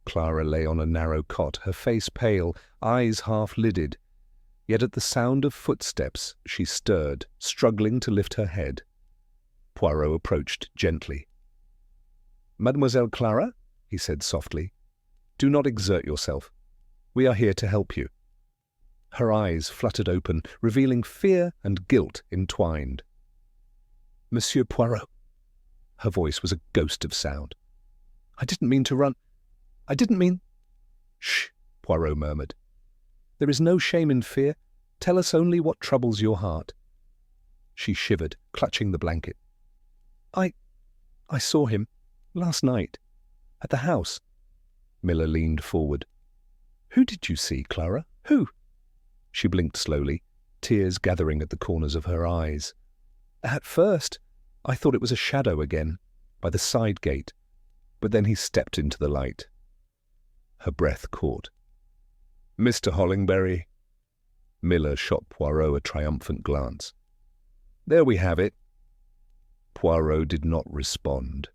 S2: Clara lay on a narrow cot, her face pale, eyes half-lidded. Yet at the sound of footsteps she stirred, struggling to lift her head. Poirot approached gently. Mademoiselle Clara, he said softly, do not exert yourself. We are here to help you. Her eyes fluttered open, revealing fear and guilt entwined. Monsieur Poirot. Her voice was a ghost of sound. I didn't mean to run. I didn't mean... Shh, Poirot murmured. There is no shame in fear. Tell us only what troubles your heart. She shivered, clutching the blanket. I saw him last night at the house. Miller leaned forward. Who did you see, Clara? Who? She blinked slowly, tears gathering at the corners of her eyes. At first, I thought it was a shadow again, by the side gate, but then he stepped into the light. Her breath caught. Mr. Hollingbury. Miller shot Poirot a triumphant glance. There we have it. Poirot did not respond.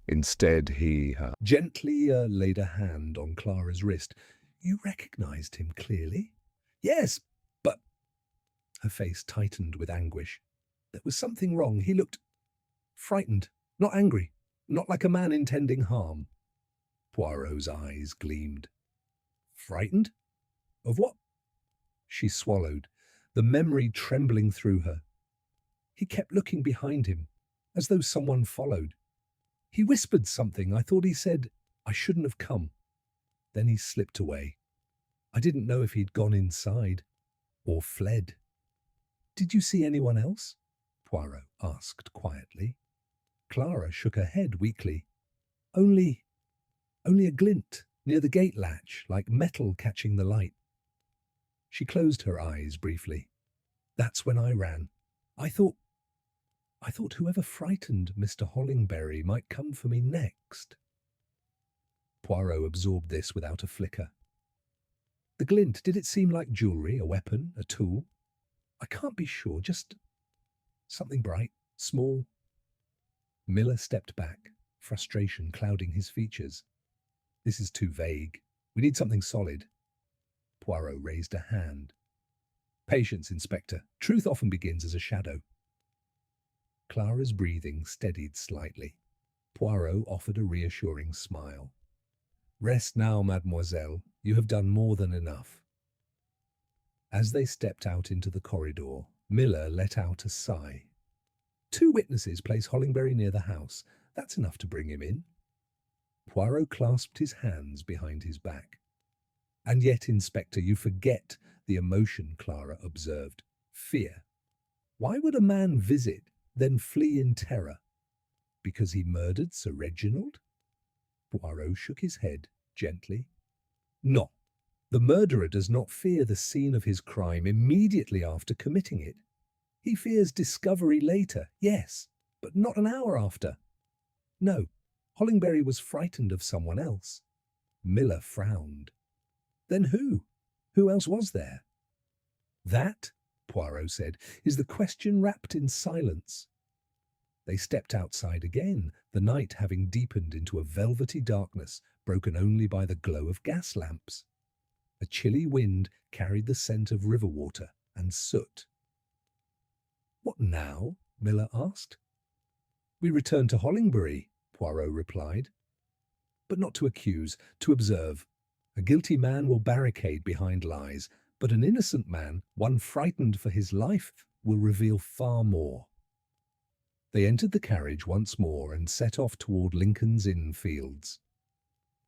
S2: Instead, he
S3: gently laid a hand on Clara's wrist. You recognized him clearly? Yes, but... Her face tightened with anguish. There was something wrong. He looked frightened, not angry, not like a man intending harm. Poirot's eyes gleamed. Frightened? Of what? She swallowed, the memory trembling through her. He kept looking behind him, as though someone followed. He whispered something. I thought he said, I shouldn't have come. Then he slipped away. I didn't know if he'd gone inside or fled. Did you see anyone else? Poirot asked quietly. Clara shook her head weakly. Only a glint near the gate latch, like metal catching the light. She closed her eyes briefly. That's when I ran. I thought I thought whoever frightened Mr. Hollingbury might come for me next. Poirot absorbed this without a flicker. The glint, did it seem like jewellery, a weapon, a tool? I can't be sure, just something bright, small. Miller stepped back, frustration clouding his features. This is too vague. We need something solid. Poirot raised a hand. Patience, Inspector. Truth often begins as a shadow. Clara's breathing steadied slightly. Poirot offered a reassuring smile. Rest now, mademoiselle. You have done more than enough. As they stepped out into the corridor, Miller let out a sigh. 2 witnesses place Hollingbury near the house. That's enough to bring him in. Poirot clasped his hands behind his back. And yet, Inspector, you forget the emotion, Clara observed. Fear. Why would a man visit, then flee in terror? Because he murdered Sir Reginald? Poirot shook his head gently. No, the murderer does not fear the scene of his crime immediately after committing it. He fears discovery later, yes, but not an hour after. No, Hollingbury was frightened of someone else. Miller frowned. Then who? Who else was there? That, Poirot said, is the question wrapped in silence. They stepped outside again, the night having deepened into a velvety darkness, broken only by the glow of gas lamps. A chilly wind carried the scent of river water and soot. What now? Miller asked. We return to Hollingbury, Poirot replied. But not to accuse, to observe. A guilty man will barricade behind lies, but an innocent man, one frightened for his life, will reveal far more. They entered the carriage once more and set off toward Lincoln's Inn Fields.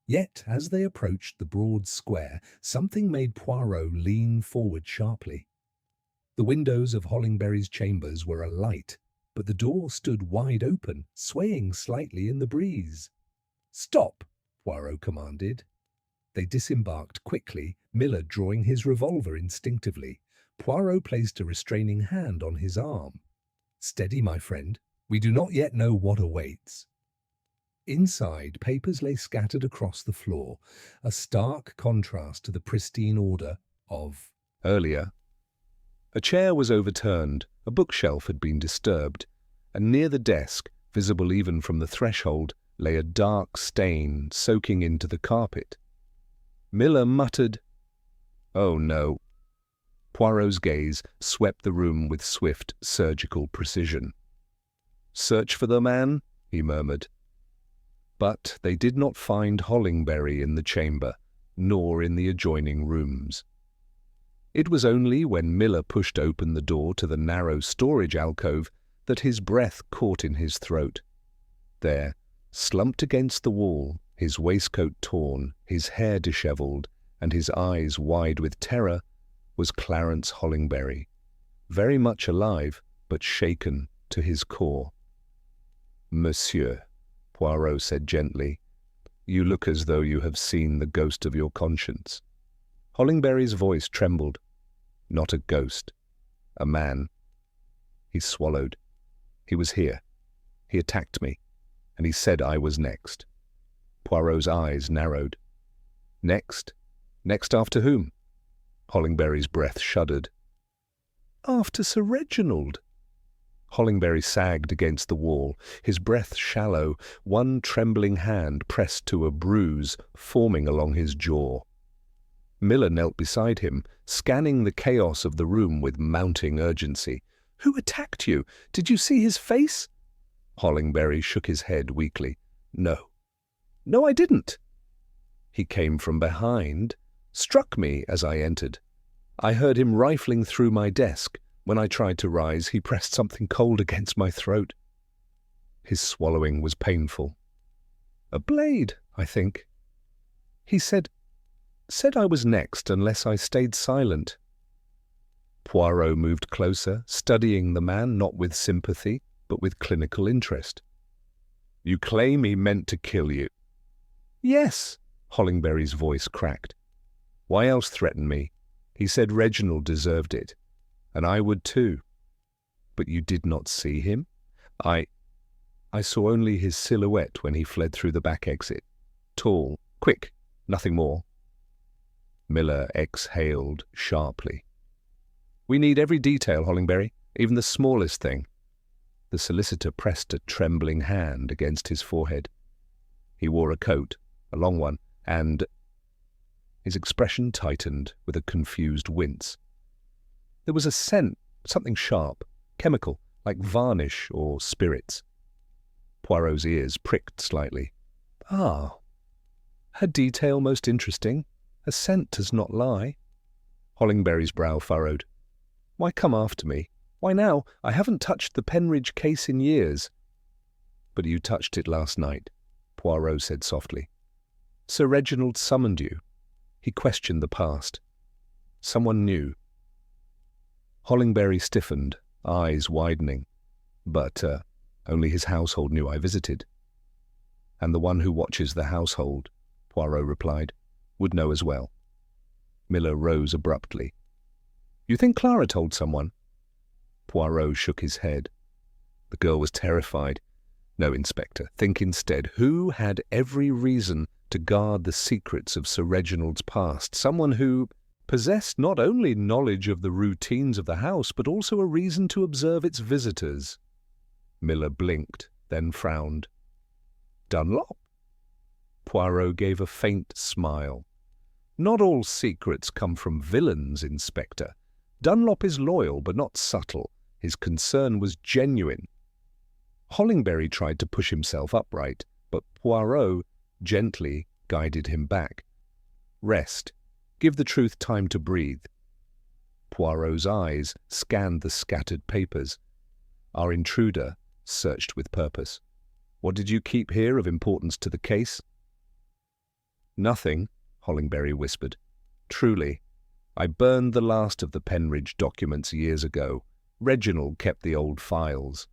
S3: Yet, as they approached the broad square, something made Poirot lean forward sharply. The windows of Hollingbury's chambers were alight, but the door stood wide open, swaying slightly in the breeze. "Stop!" Poirot commanded. They disembarked quickly, Miller drawing his revolver instinctively. Poirot placed a restraining hand on his arm. "Steady, my friend. We do not yet know what awaits." Inside, papers lay scattered across the floor, a stark contrast to the pristine order of
S2: Earlier. A chair was overturned, a bookshelf had been disturbed, and near the desk, visible even from the threshold, lay a dark stain soaking into the carpet. Miller muttered, "Oh no." Poirot's gaze swept the room with swift, surgical precision. "Search for the man," he murmured. But they did not find Hollingbury in the chamber, nor in the adjoining rooms. It was only when Miller pushed open the door to the narrow storage alcove that his breath caught in his throat. There, slumped against the wall, his waistcoat torn, his hair dishevelled, and his eyes wide with terror, was Clarence Hollingbury, very much alive, but shaken to his core. "Monsieur," Poirot said gently, "you look as though you have seen the ghost of your conscience." Hollingbury's voice trembled. "Not a ghost. A man." He swallowed. "He was here. He attacked me, and he said I was next." Poirot's eyes narrowed. "Next? Next after whom?" Hollingbury's breath shuddered. "After Sir Reginald." Hollingbury sagged against the wall, his breath shallow, one trembling hand pressed to a bruise forming along his jaw. Miller knelt beside him, scanning the chaos of the room with mounting urgency. "Who attacked you? Did you see his face?" Hollingbury shook his head weakly. "No. No, I didn't." "He came from behind, struck me as I entered. I heard him rifling through my desk. When I tried to rise, he pressed something cold against my throat." His swallowing was painful. "A blade, I think. He said I was next unless I stayed silent." Poirot moved closer, studying the man not with sympathy, but with clinical interest. "You claim he meant to kill you?" "Yes," Hollingbury's voice cracked. "Why else threaten me? He said Reginald deserved it. And I would too." "But you did not see him?" I saw only his silhouette when he fled through the back exit. Tall, quick, nothing more. Miller exhaled sharply. We need every detail, Hollingbury, even the smallest thing. The solicitor pressed a trembling hand against his forehead. He wore a coat, a long one, and his expression tightened with a confused wince. There was a scent, something sharp, chemical, like varnish or spirits. Poirot's ears pricked slightly. Ah, her detail most interesting. A scent does not lie. Hollingbury's brow furrowed. Why come after me? Why now? I haven't touched the Penridge case in years. But you touched it last night, Poirot said softly. Sir Reginald summoned you. He questioned the past. Someone knew. Hollingbury stiffened, eyes widening. But only his household knew I visited. And the one who watches the household, Poirot replied, would know as well. Miller rose abruptly. You think Clara told someone? Poirot shook his head. The girl was terrified. No, Inspector, think instead. Who had every reason to guard the secrets of Sir Reginald's past? Someone who possessed not only knowledge of the routines of the house, but also a reason to observe its visitors. Miller blinked, then frowned. Dunlop? Poirot gave a faint smile. Not all secrets come from villains, Inspector. Dunlop is loyal, but not subtle. His concern was genuine. Hollingbury tried to push himself upright, but Poirot gently guided him back. Rest. Give the truth time to breathe. Poirot's eyes scanned the scattered papers. Our intruder searched with purpose. What did you keep here of importance to the case? Nothing, Hollingbury whispered. Truly, I burned the last of the Penridge documents years ago. Reginald kept the old files.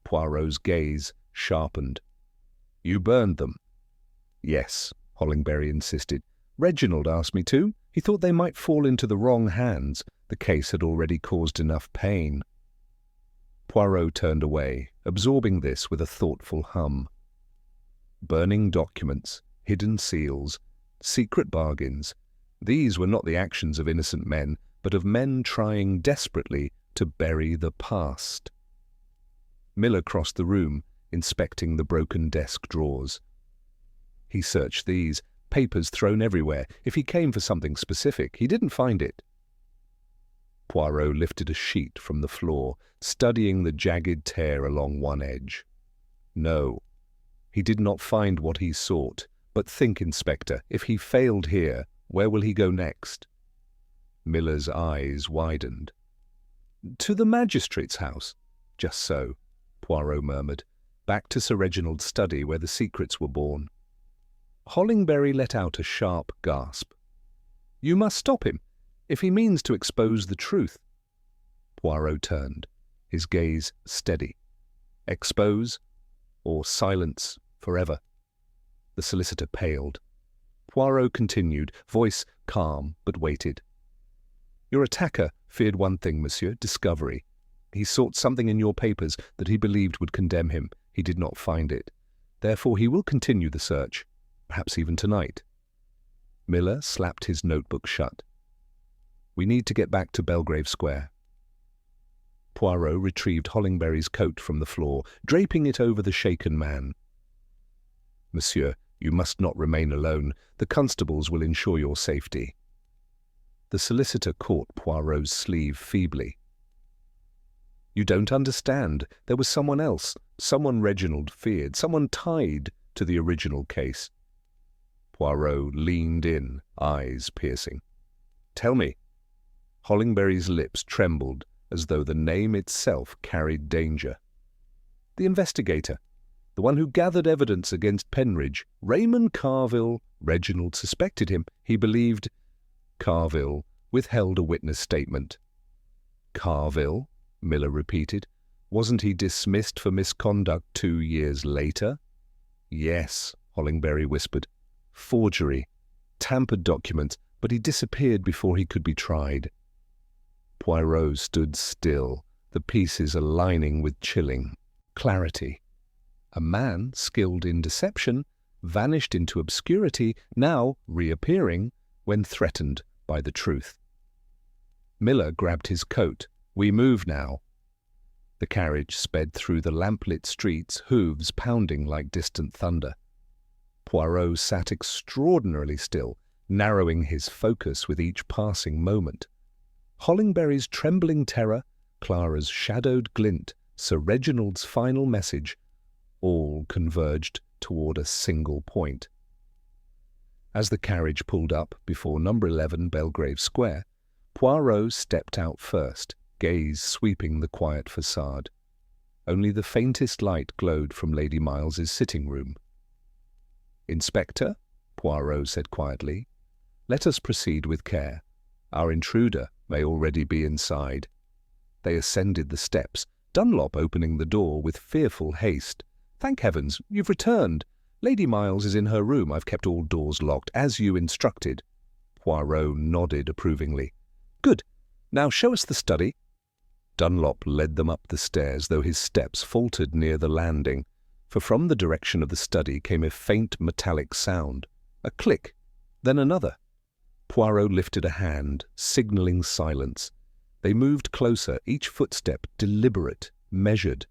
S2: Poirot's gaze sharpened. You burned them? Yes, Hollingbury insisted. Reginald asked me to. He thought they might fall into the wrong hands. The case had already caused enough pain. Poirot turned away, absorbing this with a thoughtful hum. Burning documents, hidden seals, secret bargains. These were not the actions of innocent men, but of men trying desperately to bury the past. Miller crossed the room, inspecting the broken desk drawers. He searched these, papers thrown everywhere. If he came for something specific, he didn't find it. Poirot lifted a sheet from the floor, studying the jagged tear along one edge. No, he did not find what he sought. But think, Inspector, if he failed here, where will he go next? Miller's eyes widened. To the magistrate's house. Just so, Poirot murmured, back to Sir Reginald's study where the secrets were born. Hollingbury let out a sharp gasp. You must stop him, if he means to expose the truth. Poirot turned, his gaze steady. Expose or silence forever? The solicitor paled. Poirot continued, voice calm but weighted. Your attacker feared one thing, monsieur, discovery. He sought something in your papers that he believed would condemn him. He did not find it. Therefore he will continue the search, perhaps even tonight. Miller slapped his notebook shut. We need to get back to Belgrave Square. Poirot retrieved Hollingbury's coat from the floor, draping it over the shaken man. Monsieur, you must not remain alone. The constables will ensure your safety. The solicitor caught Poirot's sleeve feebly. You don't understand. There was someone else, someone Reginald feared, someone tied to the original case. Poirot leaned in, eyes piercing. Tell me. Hollingbury's lips trembled as though the name itself carried danger. The investigator. The one who gathered evidence against Penridge, Raymond Carville. Reginald suspected him. He believed. Carville withheld a witness statement. Carville? Miller repeated. Wasn't he dismissed for misconduct 2 years later? Yes, Hollingbury whispered. Forgery. Tampered documents, but he disappeared before he could be tried. Poirot stood still, the pieces aligning with chilling. Clarity. A man skilled in deception vanished into obscurity, now reappearing when threatened by the truth. Miller grabbed his coat. "We move now." The carriage sped through the lamplit streets, hooves pounding like distant thunder. Poirot sat extraordinarily still, narrowing his focus with each passing moment. Hollingberry's trembling terror, Clara's shadowed glint, Sir Reginald's final message, all converged toward a single point. As the carriage pulled up before number 11 Belgrave Square, Poirot stepped out first, gaze sweeping the quiet facade. Only the faintest light glowed from Lady Miles's sitting room. "Inspector," Poirot said quietly, "let us proceed with care. Our intruder may already be inside." They ascended the steps, Dunlop opening the door with fearful haste. "Thank heavens, you've returned. Lady Miles is in her room. I've kept all doors locked, as you instructed." Poirot nodded approvingly. "Good. Now show us the study." Dunlop led them up the stairs, though his steps faltered near the landing, for from the direction of the study came a faint metallic sound. A click, then another. Poirot lifted a hand, signalling silence. They moved closer, each footstep deliberate, measured.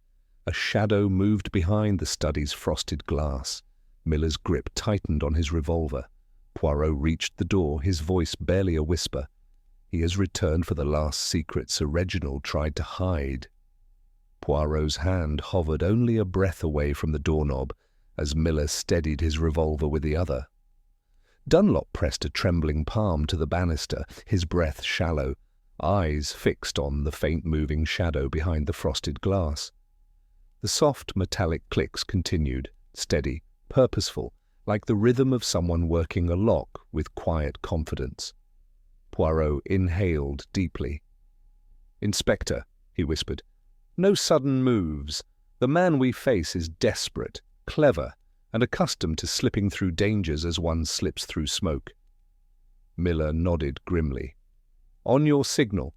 S2: A shadow moved behind the study's frosted glass. Miller's grip tightened on his revolver. Poirot reached the door, his voice barely a whisper. "He has returned for the last secret Sir Reginald tried to hide." Poirot's hand hovered only a breath away from the doorknob as Miller steadied his revolver with the other. Dunlop pressed a trembling palm to the banister, his breath shallow, eyes fixed on the faint-moving shadow behind the frosted glass. The soft metallic clicks continued, steady, purposeful, like the rhythm of someone working a lock with quiet confidence. Poirot inhaled deeply. "Inspector," he whispered, "no sudden moves. The man we face is desperate, clever, and accustomed to slipping through dangers as one slips through smoke." Miller nodded grimly. "On your signal."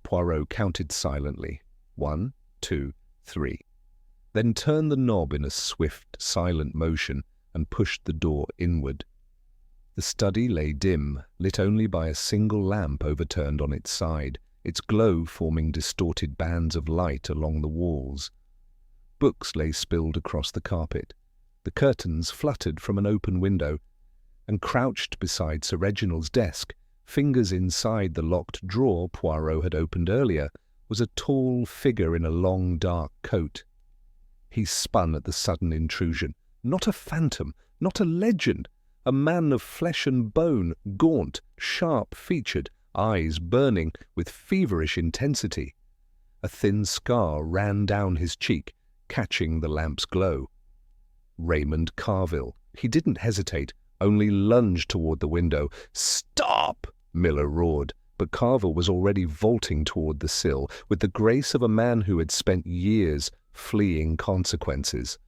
S2: Poirot counted silently. 1, 2, 3. Then turned the knob in a swift, silent motion and pushed the door inward. The study lay dim, lit only by a single lamp overturned on its side, its glow forming distorted bands of light along the walls. Books lay spilled across the carpet. The curtains fluttered from an open window, and crouched beside Sir Reginald's desk, fingers inside the locked drawer Poirot had opened earlier, was a tall figure in a long dark coat. He spun at the sudden intrusion. Not a phantom, not a legend, a man of flesh and bone, gaunt, sharp-featured, eyes burning with feverish intensity. A thin scar ran down his cheek, catching the lamp's glow. Raymond Carville. He didn't hesitate, only lunged toward the window. "Stop!" Miller roared, but Carville was already vaulting toward the sill, with the grace of a man who had spent years fleeing consequences.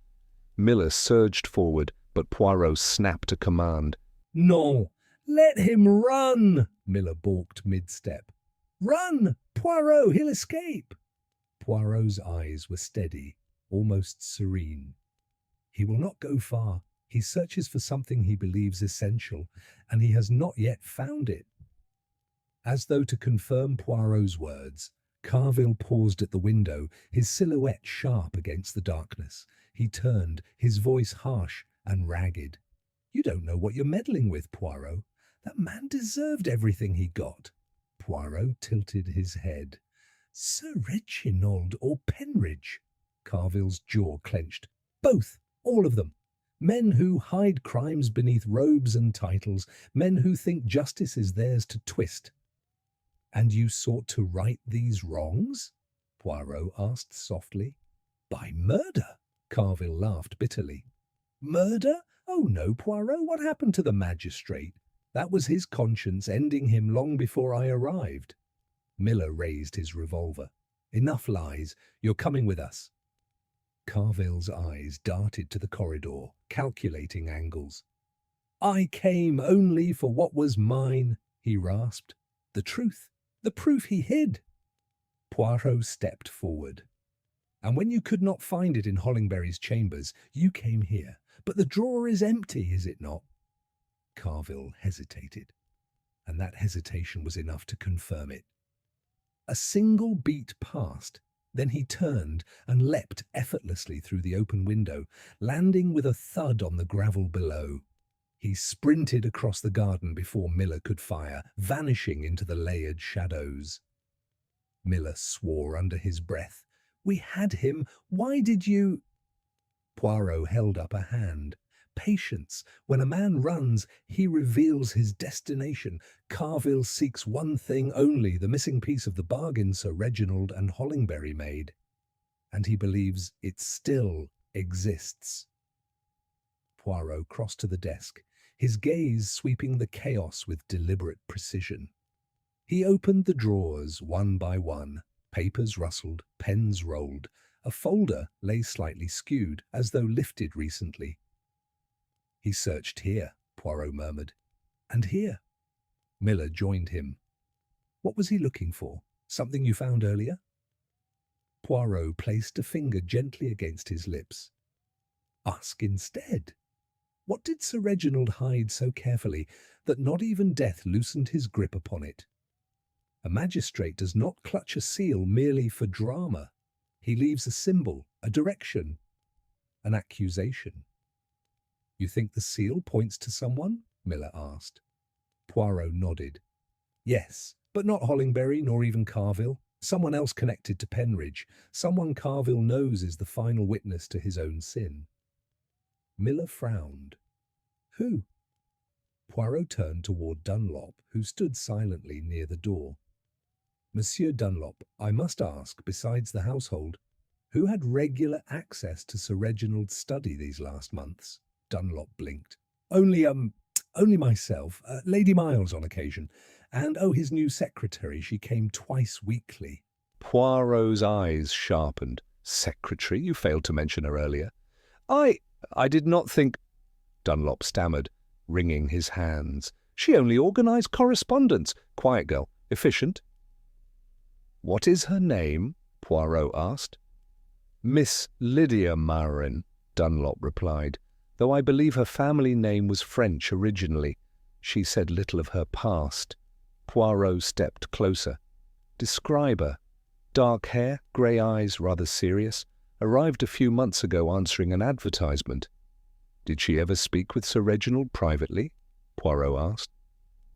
S2: Miller surged forward, but Poirot snapped a command.
S3: "No, let him run!" Miller balked mid-step. "Run! Poirot, he'll escape!" Poirot's eyes were steady, almost serene. "He will not go far. He searches for something he believes essential, and he has not yet found it." As though to confirm Poirot's words, Carville paused at the window, his silhouette sharp against the darkness. He turned, his voice harsh and ragged. "You don't know what you're meddling with, Poirot. That man deserved everything he got." Poirot tilted his head. "Sir Reginald or Penridge?" Carville's jaw clenched. "Both, all of them. Men who hide crimes beneath robes and titles, men who think justice is theirs to twist." "And you sought to right these wrongs?" Poirot asked softly. "By murder?" Carville laughed bitterly. "Murder? Oh no, Poirot, what happened to the magistrate? That was his conscience ending him long before I arrived." Miller raised his revolver. "Enough lies. You're coming with us." Carville's eyes darted to the corridor, calculating angles. "I came only for what was mine," he rasped. "The truth, the proof he hid." Poirot stepped forward. And when you could not find it in Hollingbury's chambers, you came here. But the drawer is empty, is it not? Carville hesitated, and that hesitation was enough to confirm it. A single beat passed. Then he turned and leapt effortlessly through the open window, landing with a thud on the gravel below. He sprinted across the garden before Miller could fire, vanishing into the layered shadows. Miller swore under his breath. "We had him. Why did you—" Poirot held up a hand. "Patience. When a man runs, he reveals his destination. Carville seeks one thing only, the missing piece of the bargain Sir Reginald and Hollingbury made. And he believes it still exists." Poirot crossed to the desk, his gaze sweeping the chaos with deliberate precision. He opened the drawers one by one. Papers rustled, pens rolled. A folder lay slightly skewed, as though lifted recently. "He searched here," Poirot murmured. "And here." Miller joined him. "What was he looking for? Something you found earlier?" Poirot placed a finger gently against his lips. "Ask instead. What did Sir Reginald hide so carefully that not even death loosened his grip upon it? A magistrate does not clutch a seal merely for drama. He leaves a symbol, a direction, an accusation." "You think the seal points to someone?" Miller asked. Poirot nodded. "Yes, but not Hollingbury nor even Carville. Someone else connected to Penridge. Someone Carville knows is the final witness to his own sin." Miller frowned. "Who?" Poirot turned toward Dunlop, who stood silently near the door. "Monsieur Dunlop, I must ask, besides the household, who had regular access to Sir Reginald's study these last months?" Dunlop blinked. Only myself, Lady Miles on occasion, and his new secretary. She came twice weekly."
S2: Poirot's eyes sharpened. "Secretary? You failed to mention her earlier." I did not think—" Dunlop stammered, wringing his hands. "She only organized correspondence. Quiet girl. Efficient." "What is her name?" Poirot asked. "Miss Lydia Marin," Dunlop replied, "though I believe her family name was French originally. She said little of her past." Poirot stepped closer. "Describe her." "Dark hair, grey eyes, rather serious. Arrived a few months ago answering an advertisement." "Did she ever speak with Sir Reginald privately?" Poirot asked.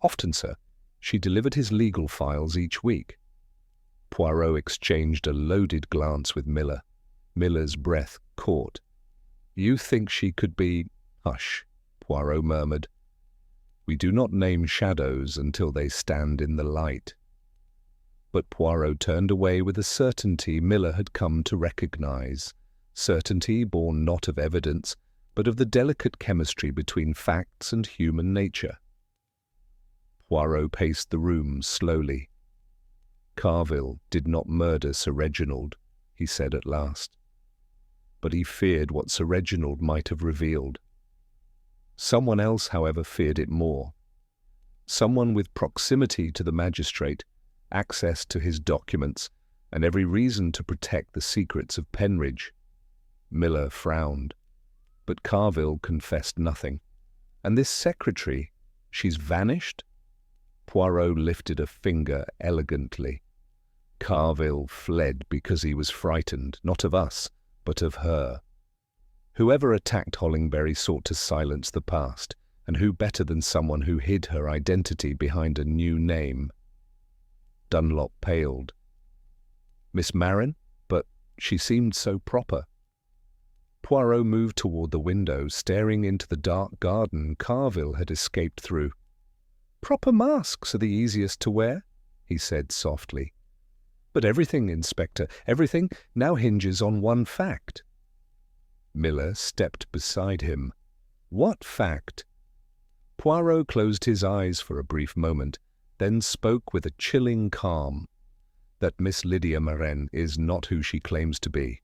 S2: "Often, sir. She delivered his legal files each week." Poirot exchanged a loaded glance with Miller. Miller's breath caught. "You think she could be—" "Hush," Poirot murmured. "We do not name shadows until they stand in the light." But Poirot turned away with a certainty Miller had come to recognize. Certainty born not of evidence, but of the delicate chemistry between facts and human nature. Poirot paced the room slowly. "Carville did not murder Sir Reginald," he said at last. "But he feared what Sir Reginald might have revealed. Someone else, however, feared it more. Someone with proximity to the magistrate, access to his documents, and every reason to protect the secrets of Penridge." Miller frowned. But Carville confessed nothing. "And this secretary, she's vanished?" Poirot lifted a finger elegantly. "Carville fled because he was frightened, not of us, but of her. Whoever attacked Hollingbury sought to silence the past, and who better than someone who hid her identity behind a new name?" Dunlop paled. "Miss Marin? But she seemed so proper." Poirot moved toward the window, staring into the dark garden Carville had escaped through. "Proper masks are the easiest to wear," he said softly. "But everything, Inspector, everything now hinges on one fact." Miller stepped beside him. "What fact?" Poirot closed his eyes for a brief moment, then spoke with a chilling calm. "That Miss Lydia Marin is not who she claims to be,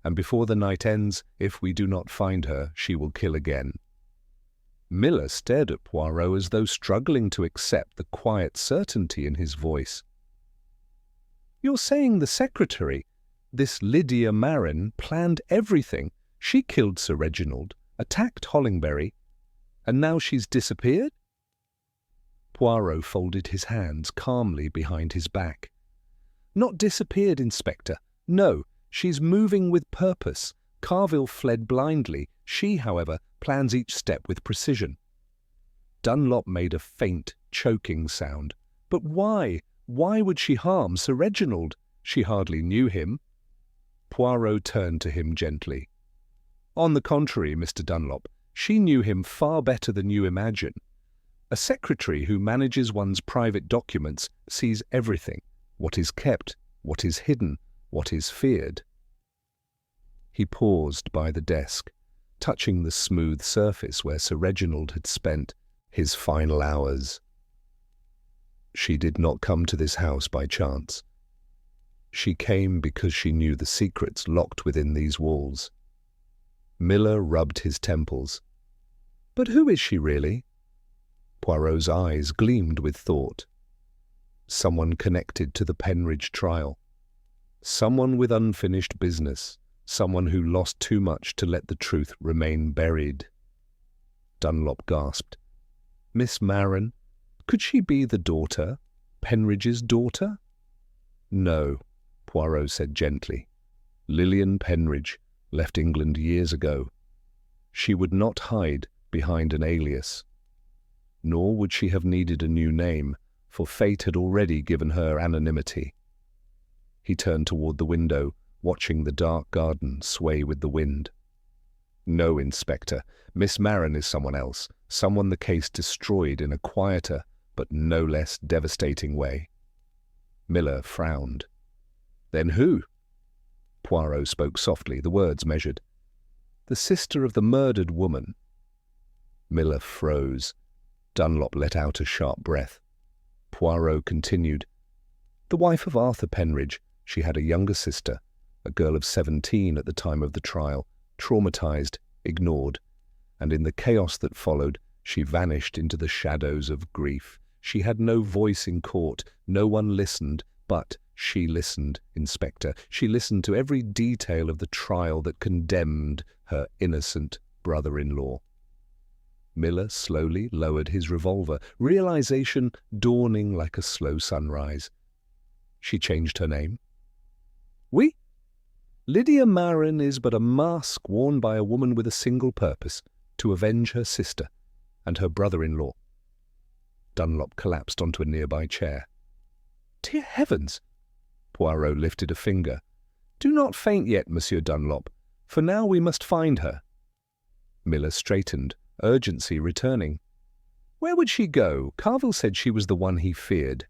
S2: and before the night ends, if we do not find her, she will kill again." Miller stared at Poirot as though struggling to accept the quiet certainty in his voice. "You're saying the secretary, This Lydia Marin planned everything. She killed Sir Reginald, attacked Hollingbury, and now she's disappeared? Poirot folded his hands calmly behind his back. Not disappeared, Inspector. No, she's moving with purpose. Carville fled blindly. She, however, plans each step with precision. Dunlop made a faint, choking sound. But why? Why would she harm Sir Reginald? She hardly knew him. Poirot turned to him gently. On the contrary, Mr. Dunlop, she knew him far better than you imagine. A secretary who manages one's private documents sees everything, what is kept, what is hidden, what is feared. He paused by the desk, touching the smooth surface where Sir Reginald had spent his final hours. She did not come to this house by chance. She came because she knew the secrets locked within these walls. Miller rubbed his temples. But who is she really? Poirot's eyes gleamed with thought. Someone connected to the Penridge trial. Someone with unfinished business. Someone who lost too much to let the truth remain buried. Dunlop gasped. Miss Marin? Could she be the daughter? Penridge's daughter? No, Poirot said gently. Lilian Penridge left England years ago. She would not hide behind an alias. Nor would she have needed a new name, for fate had already given her anonymity. He turned toward the window, watching the dark garden sway with the wind. No, Inspector, Miss Marin is someone else, someone the case destroyed in a quieter but no less devastating way. Miller frowned. Then who? Poirot spoke softly, the words measured. The sister of the murdered woman. Miller froze. Dunlop let out a sharp breath. Poirot continued. The wife of Arthur Penridge, she had a younger sister, a girl of 17 at the time of the trial, traumatized, ignored, and in the chaos that followed, she vanished into the shadows of grief. She had no voice in court, no one listened, but she listened, Inspector. She listened to every detail of the trial that condemned her innocent brother-in-law. Miller slowly lowered his revolver, realization dawning like a slow sunrise. She changed her name. Oui? Lydia Marin is but a mask worn by a woman with a single purpose, to avenge her sister and her brother-in-law. Dunlop collapsed onto a nearby chair. Dear heavens! Poirot lifted a finger. Do not faint yet, Monsieur Dunlop, for now we must find her. Miller straightened, urgency returning. Where would she go? Carville said she was the one he feared.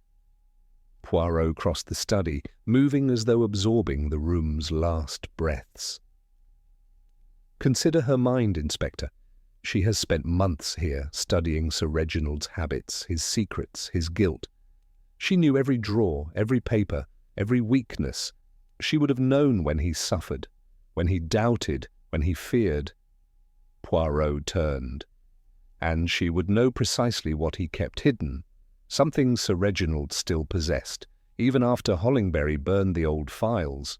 S2: Poirot crossed the study, moving as though absorbing the room's last breaths. Consider her mind, Inspector. She has spent months here studying Sir Reginald's habits, his secrets, his guilt. She knew every drawer, every paper, every weakness. She would have known when he suffered, when he doubted, when he feared. Poirot turned. And she would know precisely what he kept hidden, something Sir Reginald still possessed, even after Hollingbury burned the old files.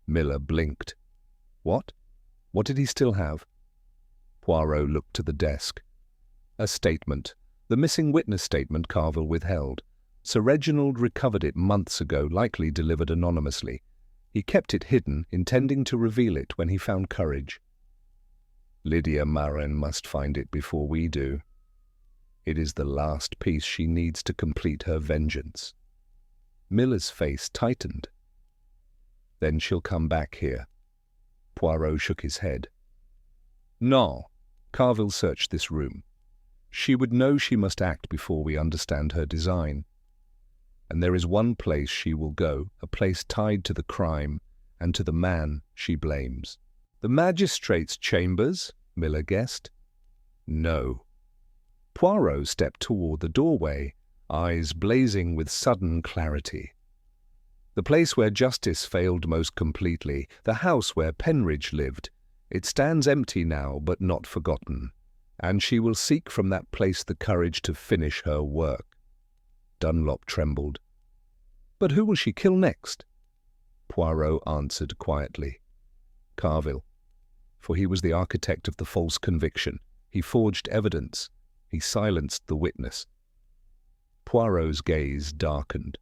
S2: Miller blinked. What? What did he still have? Poirot looked to the desk. A statement. The missing witness statement Carville withheld. Sir Reginald recovered it months ago, likely delivered anonymously. He kept it hidden, intending to reveal it when he found courage. Lydia Marin must find it before we do. It is the last piece she needs to complete her vengeance. Miller's face tightened. Then she'll come back here. Poirot shook his head. No. Carville searched this room. She would know she must act before we understand her design. And there is one place she will go, a place tied to the crime and to the man she blames. The magistrate's chambers, Miller guessed. No. Poirot stepped toward the doorway, eyes blazing with sudden clarity. The place where justice failed most completely, the house where Penridge lived. It stands empty now, but not forgotten, and she will seek from that place the courage to finish her work. Dunlop trembled. But who will she kill next? Poirot answered quietly. Carville. For he was the architect of the false conviction. He forged evidence. He silenced the witness. Poirot's gaze darkened.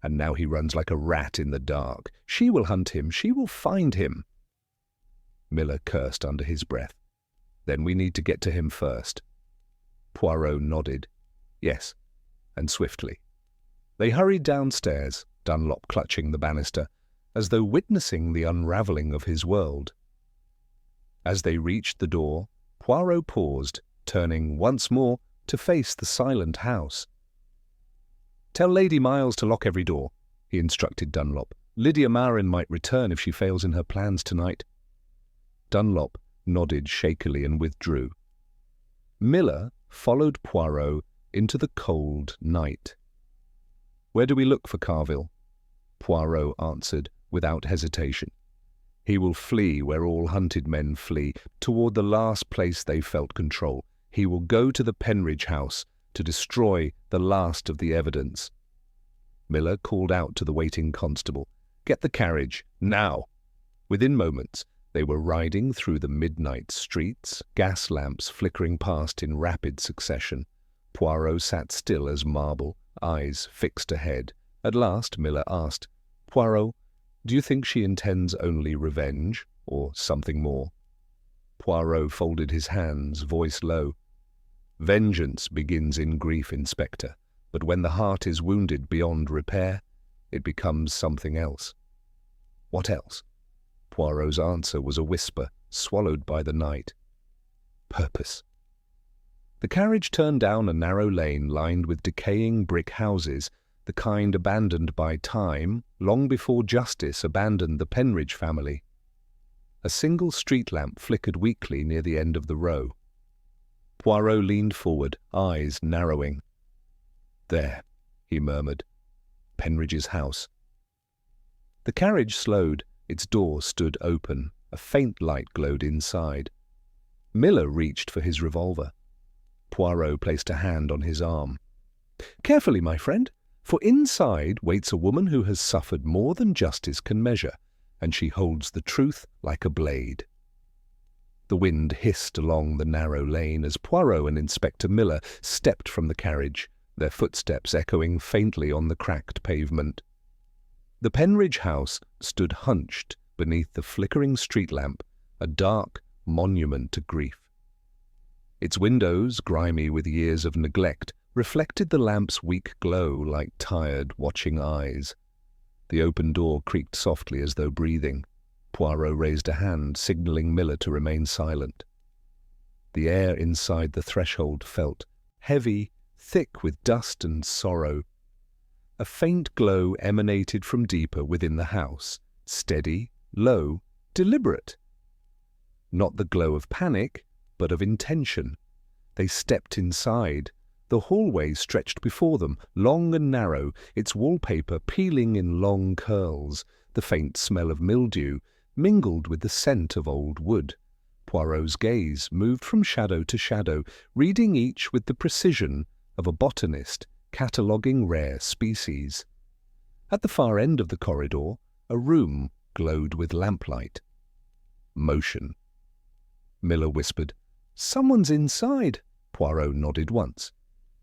S2: And now he runs like a rat in the dark. She will hunt him. She will find him. Miller cursed under his breath. Then we need to get to him first. Poirot nodded. Yes, and swiftly. They hurried downstairs, Dunlop clutching the banister, as though witnessing the unravelling of his world. As they reached the door, Poirot paused, turning once more to face the silent house. "Tell Lady Miles to lock every door," he instructed Dunlop. "Lydia Marin might return if she fails in her plans tonight." Dunlop nodded shakily and withdrew. Miller followed Poirot into the cold night. "Where do we look for Carville?" Poirot answered without hesitation. "He will flee where all hunted men flee, toward the last place they felt control. He will go to the Penridge house to destroy the last of the evidence." Miller called out to the waiting constable, "Get the carriage, now!" Within moments, they were riding through the midnight streets, gas lamps flickering past in rapid succession. Poirot sat still as marble, eyes fixed ahead. At last Miller asked, "Poirot, do you think she intends only revenge, or something more?" Poirot folded his hands, voice low. "Vengeance begins in grief, Inspector, but when the heart is wounded beyond repair, it becomes something else." "What else?" Poirot's answer was a whisper, swallowed by the night. "Purpose." The carriage turned down a narrow lane lined with decaying brick houses, the kind abandoned by time long before justice abandoned the Penridge family. A single street lamp flickered weakly near the end of the row. Poirot leaned forward, eyes narrowing. "There," he murmured. "Penridge's house." The carriage slowed. Its door stood open. A faint light glowed inside. Miller reached for his revolver. Poirot placed a hand on his arm. "Carefully, my friend, for inside waits a woman who has suffered more than justice can measure, and she holds the truth like a blade." The wind hissed along the narrow lane as Poirot and Inspector Miller stepped from the carriage, their footsteps echoing faintly on the cracked pavement. The Penridge house stood hunched beneath the flickering street lamp, a dark monument to grief. Its windows, grimy with years of neglect, reflected the lamp's weak glow like tired, watching eyes. The open door creaked softly as though breathing. Poirot raised a hand, signalling Miller to remain silent. The air inside the threshold felt heavy, thick with dust and sorrow. A faint glow emanated from deeper within the house, steady, low, deliberate. Not the glow of panic, but of intention. They stepped inside. The hallway stretched before them, long and narrow, its wallpaper peeling in long curls. The faint smell of mildew mingled with the scent of old wood. Poirot's gaze moved from shadow to shadow, reading each with the precision of a botanist cataloguing rare species. At the far end of the corridor, a room glowed with lamplight. Motion. Miller whispered, "Someone's inside." Poirot nodded once.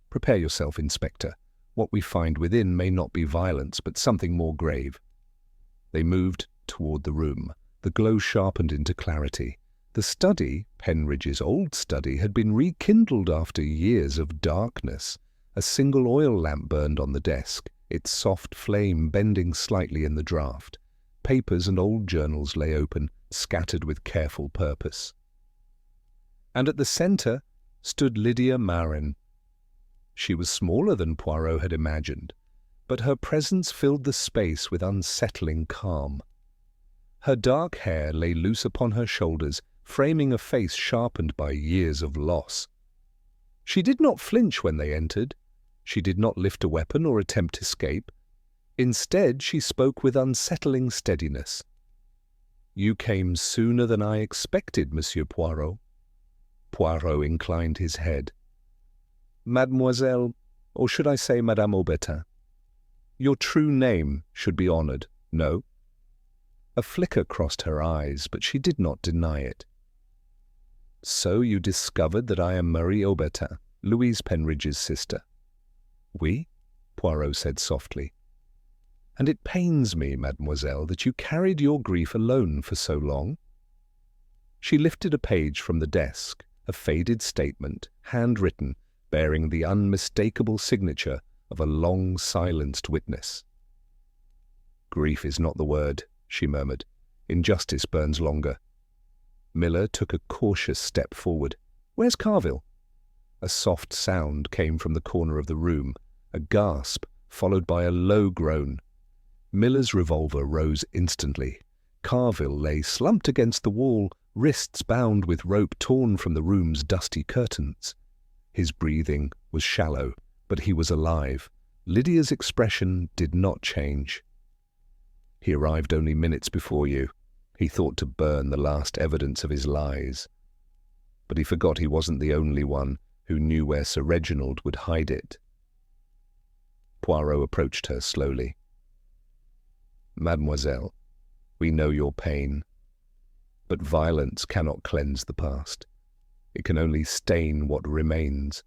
S2: "Prepare yourself, Inspector. What we find within may not be violence, but something more grave." They moved toward the room. The glow sharpened into clarity. The study, Penridge's old study, had been rekindled after years of darkness. A single oil lamp burned on the desk, its soft flame bending slightly in the draught. Papers and old journals lay open, scattered with careful purpose. And at the centre stood Lydia Marin. She was smaller than Poirot had imagined, but her presence filled the space with unsettling calm. Her dark hair lay loose upon her shoulders, framing a face sharpened by years of loss. She did not flinch when they entered. She did not lift a weapon or attempt escape. Instead, she spoke with unsettling steadiness. "You came sooner than I expected, Monsieur Poirot." Poirot inclined his head. "Mademoiselle, or should I say Madame Aubertin? Your true name should be honoured, no? A flicker crossed her eyes, but she did not deny it. "So you discovered that I am Marie Aubertin, Louise Penridge's sister?" "Oui," Poirot said softly. "And it pains me, mademoiselle, that you carried your grief alone for so long." She lifted a page from the desk, a faded statement, handwritten, bearing the unmistakable signature of a long-silenced witness. "Grief is not the word," she murmured. "Injustice burns longer." Miller took a cautious step forward. "Where's Carville?" A soft sound came from the corner of the room, a gasp, followed by a low groan. Miller's revolver rose instantly. Carville lay slumped against the wall, wrists bound with rope torn from the room's dusty curtains. His breathing was shallow, but he was alive. Lydia's expression did not change. "He arrived only minutes before you. He thought to burn the last evidence of his lies. But he forgot he wasn't the only one who knew where Sir Reginald would hide it." Poirot approached her slowly. "Mademoiselle, we know your pain. But violence cannot cleanse the past. It can only stain what remains."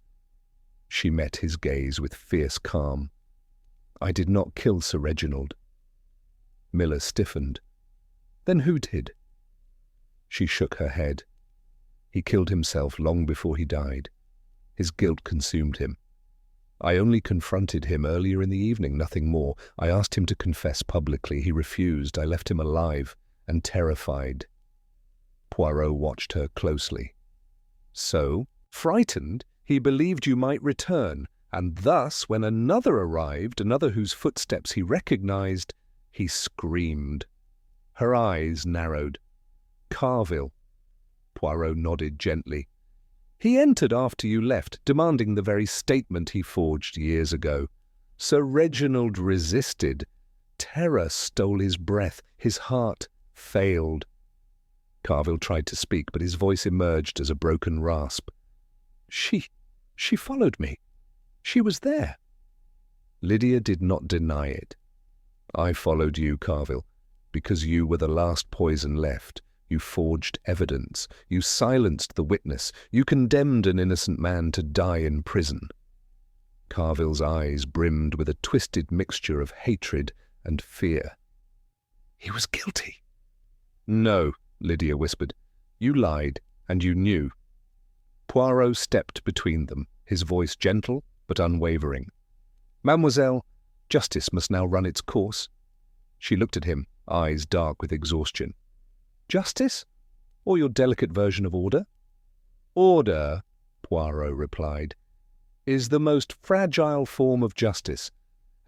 S2: She met his gaze with fierce calm. "I did not kill Sir Reginald." Miller stiffened. "Then who did?" She shook her head. "He killed himself long before he died. His guilt consumed him. I only confronted him earlier in the evening, nothing more. I asked him to confess publicly. He refused. I left him alive and terrified." Poirot watched her closely. "So, frightened, he believed you might return, and thus, when another arrived, another whose footsteps he recognized, he screamed." Her eyes narrowed. "Carville." Poirot nodded gently. "He entered after you left, demanding the very statement he forged years ago. Sir Reginald resisted. Terror stole his breath. His heart failed." Carville tried to speak, but his voice emerged as a broken rasp. She followed me. She was there." Lydia did not deny it. "I followed you, Carville, because you were the last poison left. You forged evidence. You silenced the witness. You condemned an innocent man to die in prison." Carville's eyes brimmed with a twisted mixture of hatred and fear. "He was guilty." "No," Lydia whispered. "You lied, and you knew." Poirot stepped between them, his voice gentle but unwavering. "Mademoiselle, justice must now run its course." She looked at him, eyes dark with exhaustion. "Justice? Or your delicate version of order?" "Order," Poirot replied, "is the most fragile form of justice,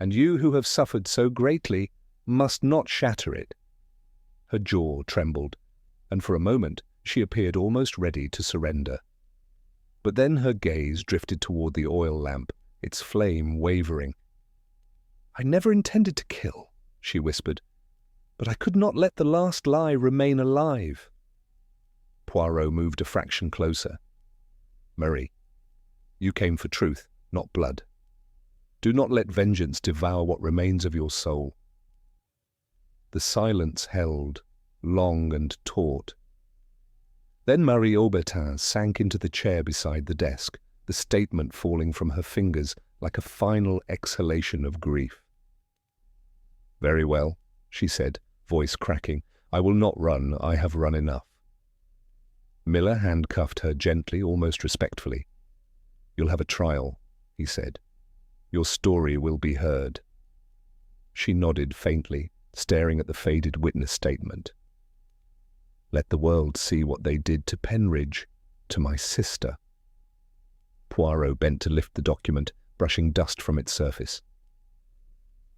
S2: and you who have suffered so greatly must not shatter it." Her jaw trembled, and for a moment she appeared almost ready to surrender. But then her gaze drifted toward the oil lamp, its flame wavering. "I never intended to kill," she whispered, "but I could not let the last lie remain alive." Poirot moved a fraction closer. "Marie, you came for truth, not blood. Do not let vengeance devour what remains of your soul." The silence held, long and taut. Then Marie Aubertin sank into the chair beside the desk, the statement falling from her fingers like a final exhalation of grief. "Very well," she said, voice cracking. "I will not run. I have run enough." Miller handcuffed her gently, almost respectfully. "You'll have a trial," he said. "Your story will be heard." She nodded faintly, staring at the faded witness statement. "Let the world see what they did to Penridge, to my sister." Poirot bent to lift the document, brushing dust from its surface.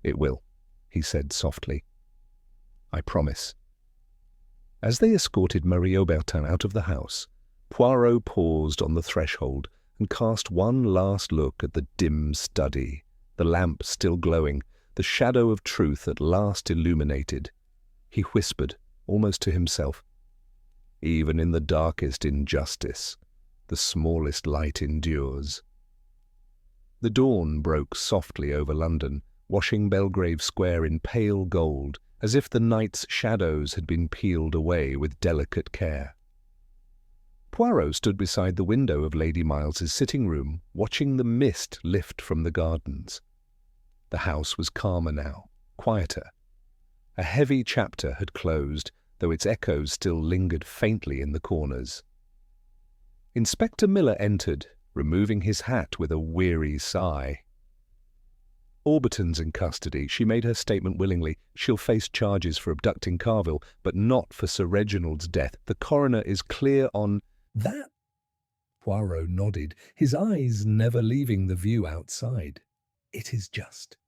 S2: "It will," he said softly. "I promise." As they escorted Marie Aubertin out of the house, Poirot paused on the threshold and cast one last look at the dim study, the lamp still glowing, the shadow of truth at last illuminated. He whispered, almost to himself, "Even in the darkest injustice, the smallest light endures." The dawn broke softly over London, washing Belgrave Square in pale gold as if the night's shadows had been peeled away with delicate care. Poirot stood beside the window of Lady Miles's sitting room, watching the mist lift from the gardens. The house was calmer now, quieter. A heavy chapter had closed, though its echoes still lingered faintly in the corners. Inspector Miller entered, removing his hat with a weary sigh. "Orbiton's in custody," she made her statement willingly. "She'll face charges for abducting Carville, but not for Sir Reginald's death. The coroner is clear on—"
S3: "That?" Poirot nodded, his eyes never leaving the view outside. "It is just.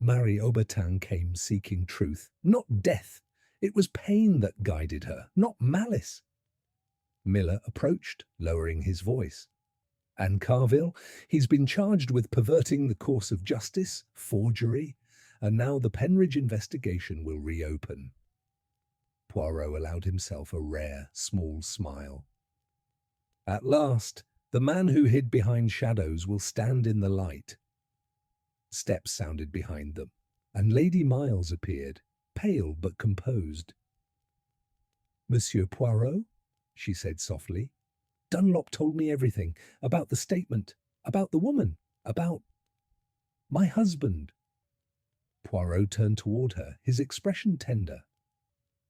S3: Marie Aubertin came seeking truth, not death. It was pain that guided her, not malice." Miller approached, lowering his voice. "And Carville, he's been charged with perverting the course of justice, forgery, and now the Penridge investigation will reopen." Poirot allowed himself a rare, small smile. "At last, the man who hid behind shadows will stand in the light." Steps sounded behind them, and Lady Miles appeared, pale but composed. "Monsieur Poirot," she said softly, "Dunlop told me everything, about the statement, about the woman, about my husband." Poirot turned toward her, his expression tender.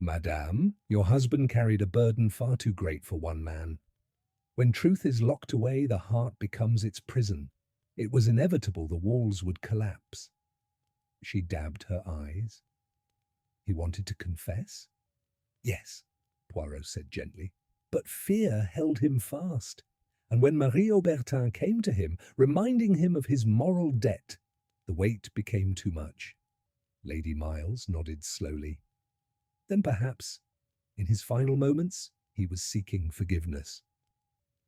S3: "Madame, your husband carried a burden far too great for one man. When truth is locked away, the heart becomes its prison. It was inevitable the walls would collapse." She dabbed her eyes. "He wanted to confess?" "Yes," Poirot said gently, "but fear held him fast. And when Marie Aubertin came to him, reminding him of his moral debt, the weight became too much." Lady Miles nodded slowly. "Then perhaps, in his final moments, he was seeking forgiveness."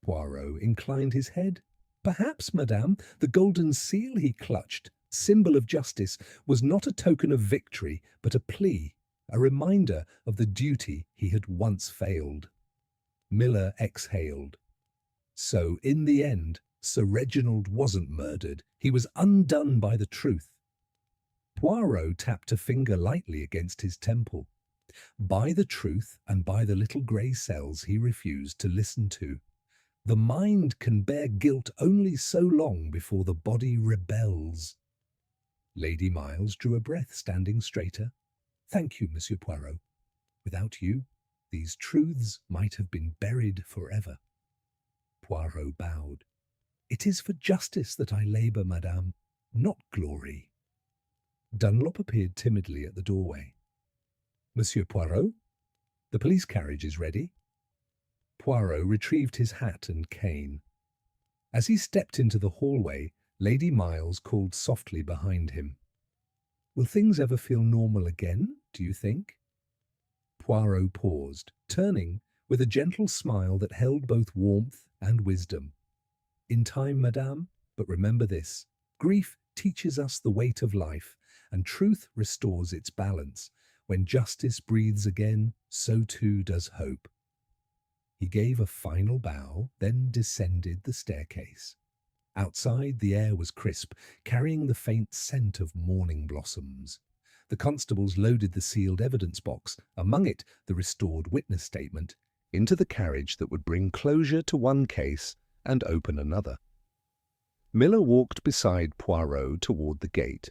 S3: Poirot inclined his head. "Perhaps, madame, the golden seal he clutched, symbol of justice, was not a token of victory, but a plea, a reminder of the duty he had once failed." Miller exhaled. "So, in the end, Sir Reginald wasn't murdered. He was undone by the truth." Poirot tapped a finger lightly against his temple. "By the truth and by the little grey cells he refused to listen to. The mind can bear guilt only so long before the body rebels." Lady Miles drew a breath, standing straighter. "Thank you, Monsieur Poirot. Without you, these truths might have been buried forever." Poirot bowed. "It is for justice that I labour, madame, not glory." Dunlop appeared timidly at the doorway. "Monsieur Poirot, the police carriage is ready." Poirot retrieved his hat and cane. As he stepped into the hallway, Lady Miles called softly behind him. "Will things ever feel normal again, do you think?" Poirot paused, turning with a gentle smile that held both warmth and wisdom. "In time, madame, but remember this. Grief teaches us the weight of life, and truth restores its balance. When justice breathes again, so too does hope." He gave a final bow, then descended the staircase. Outside, the air was crisp, carrying the faint scent of morning blossoms. The constables loaded the sealed evidence box, among it the restored witness statement, into the carriage that would bring closure to one case and open another. Miller walked beside Poirot toward the gate.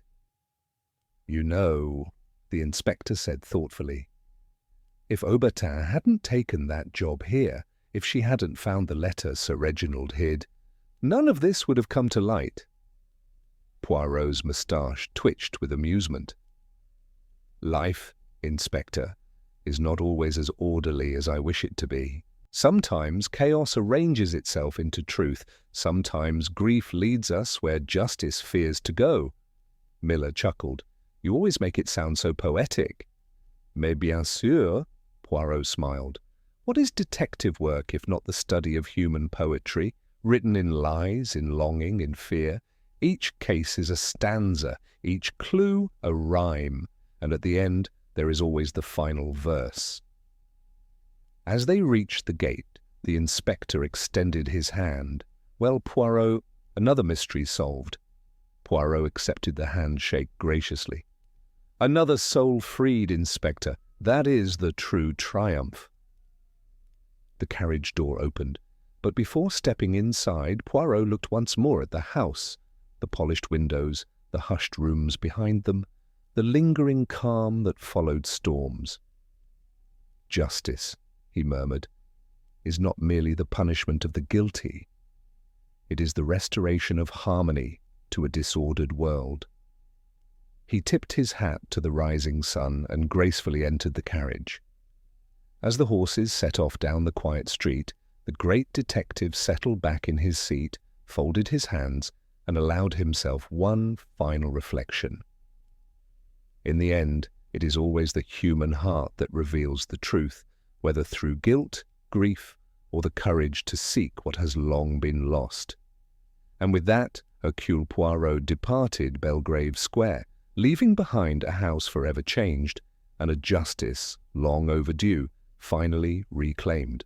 S3: "You know," the inspector said thoughtfully, "if Aubertin hadn't taken that job here, if she hadn't found the letter Sir Reginald hid, none of this would have come to light." Poirot's moustache twitched with amusement. "Life, Inspector, is not always as orderly as I wish it to be. Sometimes chaos arranges itself into truth. Sometimes grief leads us where justice fears to go." Miller chuckled. "You always make it sound so poetic." "Mais bien sûr," Poirot smiled. "What is detective work if not the study of human poetry, written in lies, in longing, in fear? Each case is a stanza, each clue a rhyme, and at the end there is always the final verse." As they reached the gate, the inspector extended his hand. "Well, Poirot, another mystery solved." Poirot accepted the handshake graciously.
S2: Another soul freed, Inspector. That is the true triumph. The carriage door opened, but before stepping inside, Poirot looked once more at the house, the polished windows, the hushed rooms behind them, the lingering calm that followed storms. Justice, he murmured, is not merely the punishment of the guilty. It is the restoration of harmony to a disordered world. He tipped his hat to the rising sun and gracefully entered the carriage. As the horses set off down the quiet street, the great detective settled back in his seat, folded his hands, and allowed himself one final reflection. In the end, it is always the human heart that reveals the truth, whether through guilt, grief, or the courage to seek what has long been lost. And with that, Hercule Poirot departed Belgrave Square, leaving behind a house forever changed and a justice long overdue, finally reclaimed.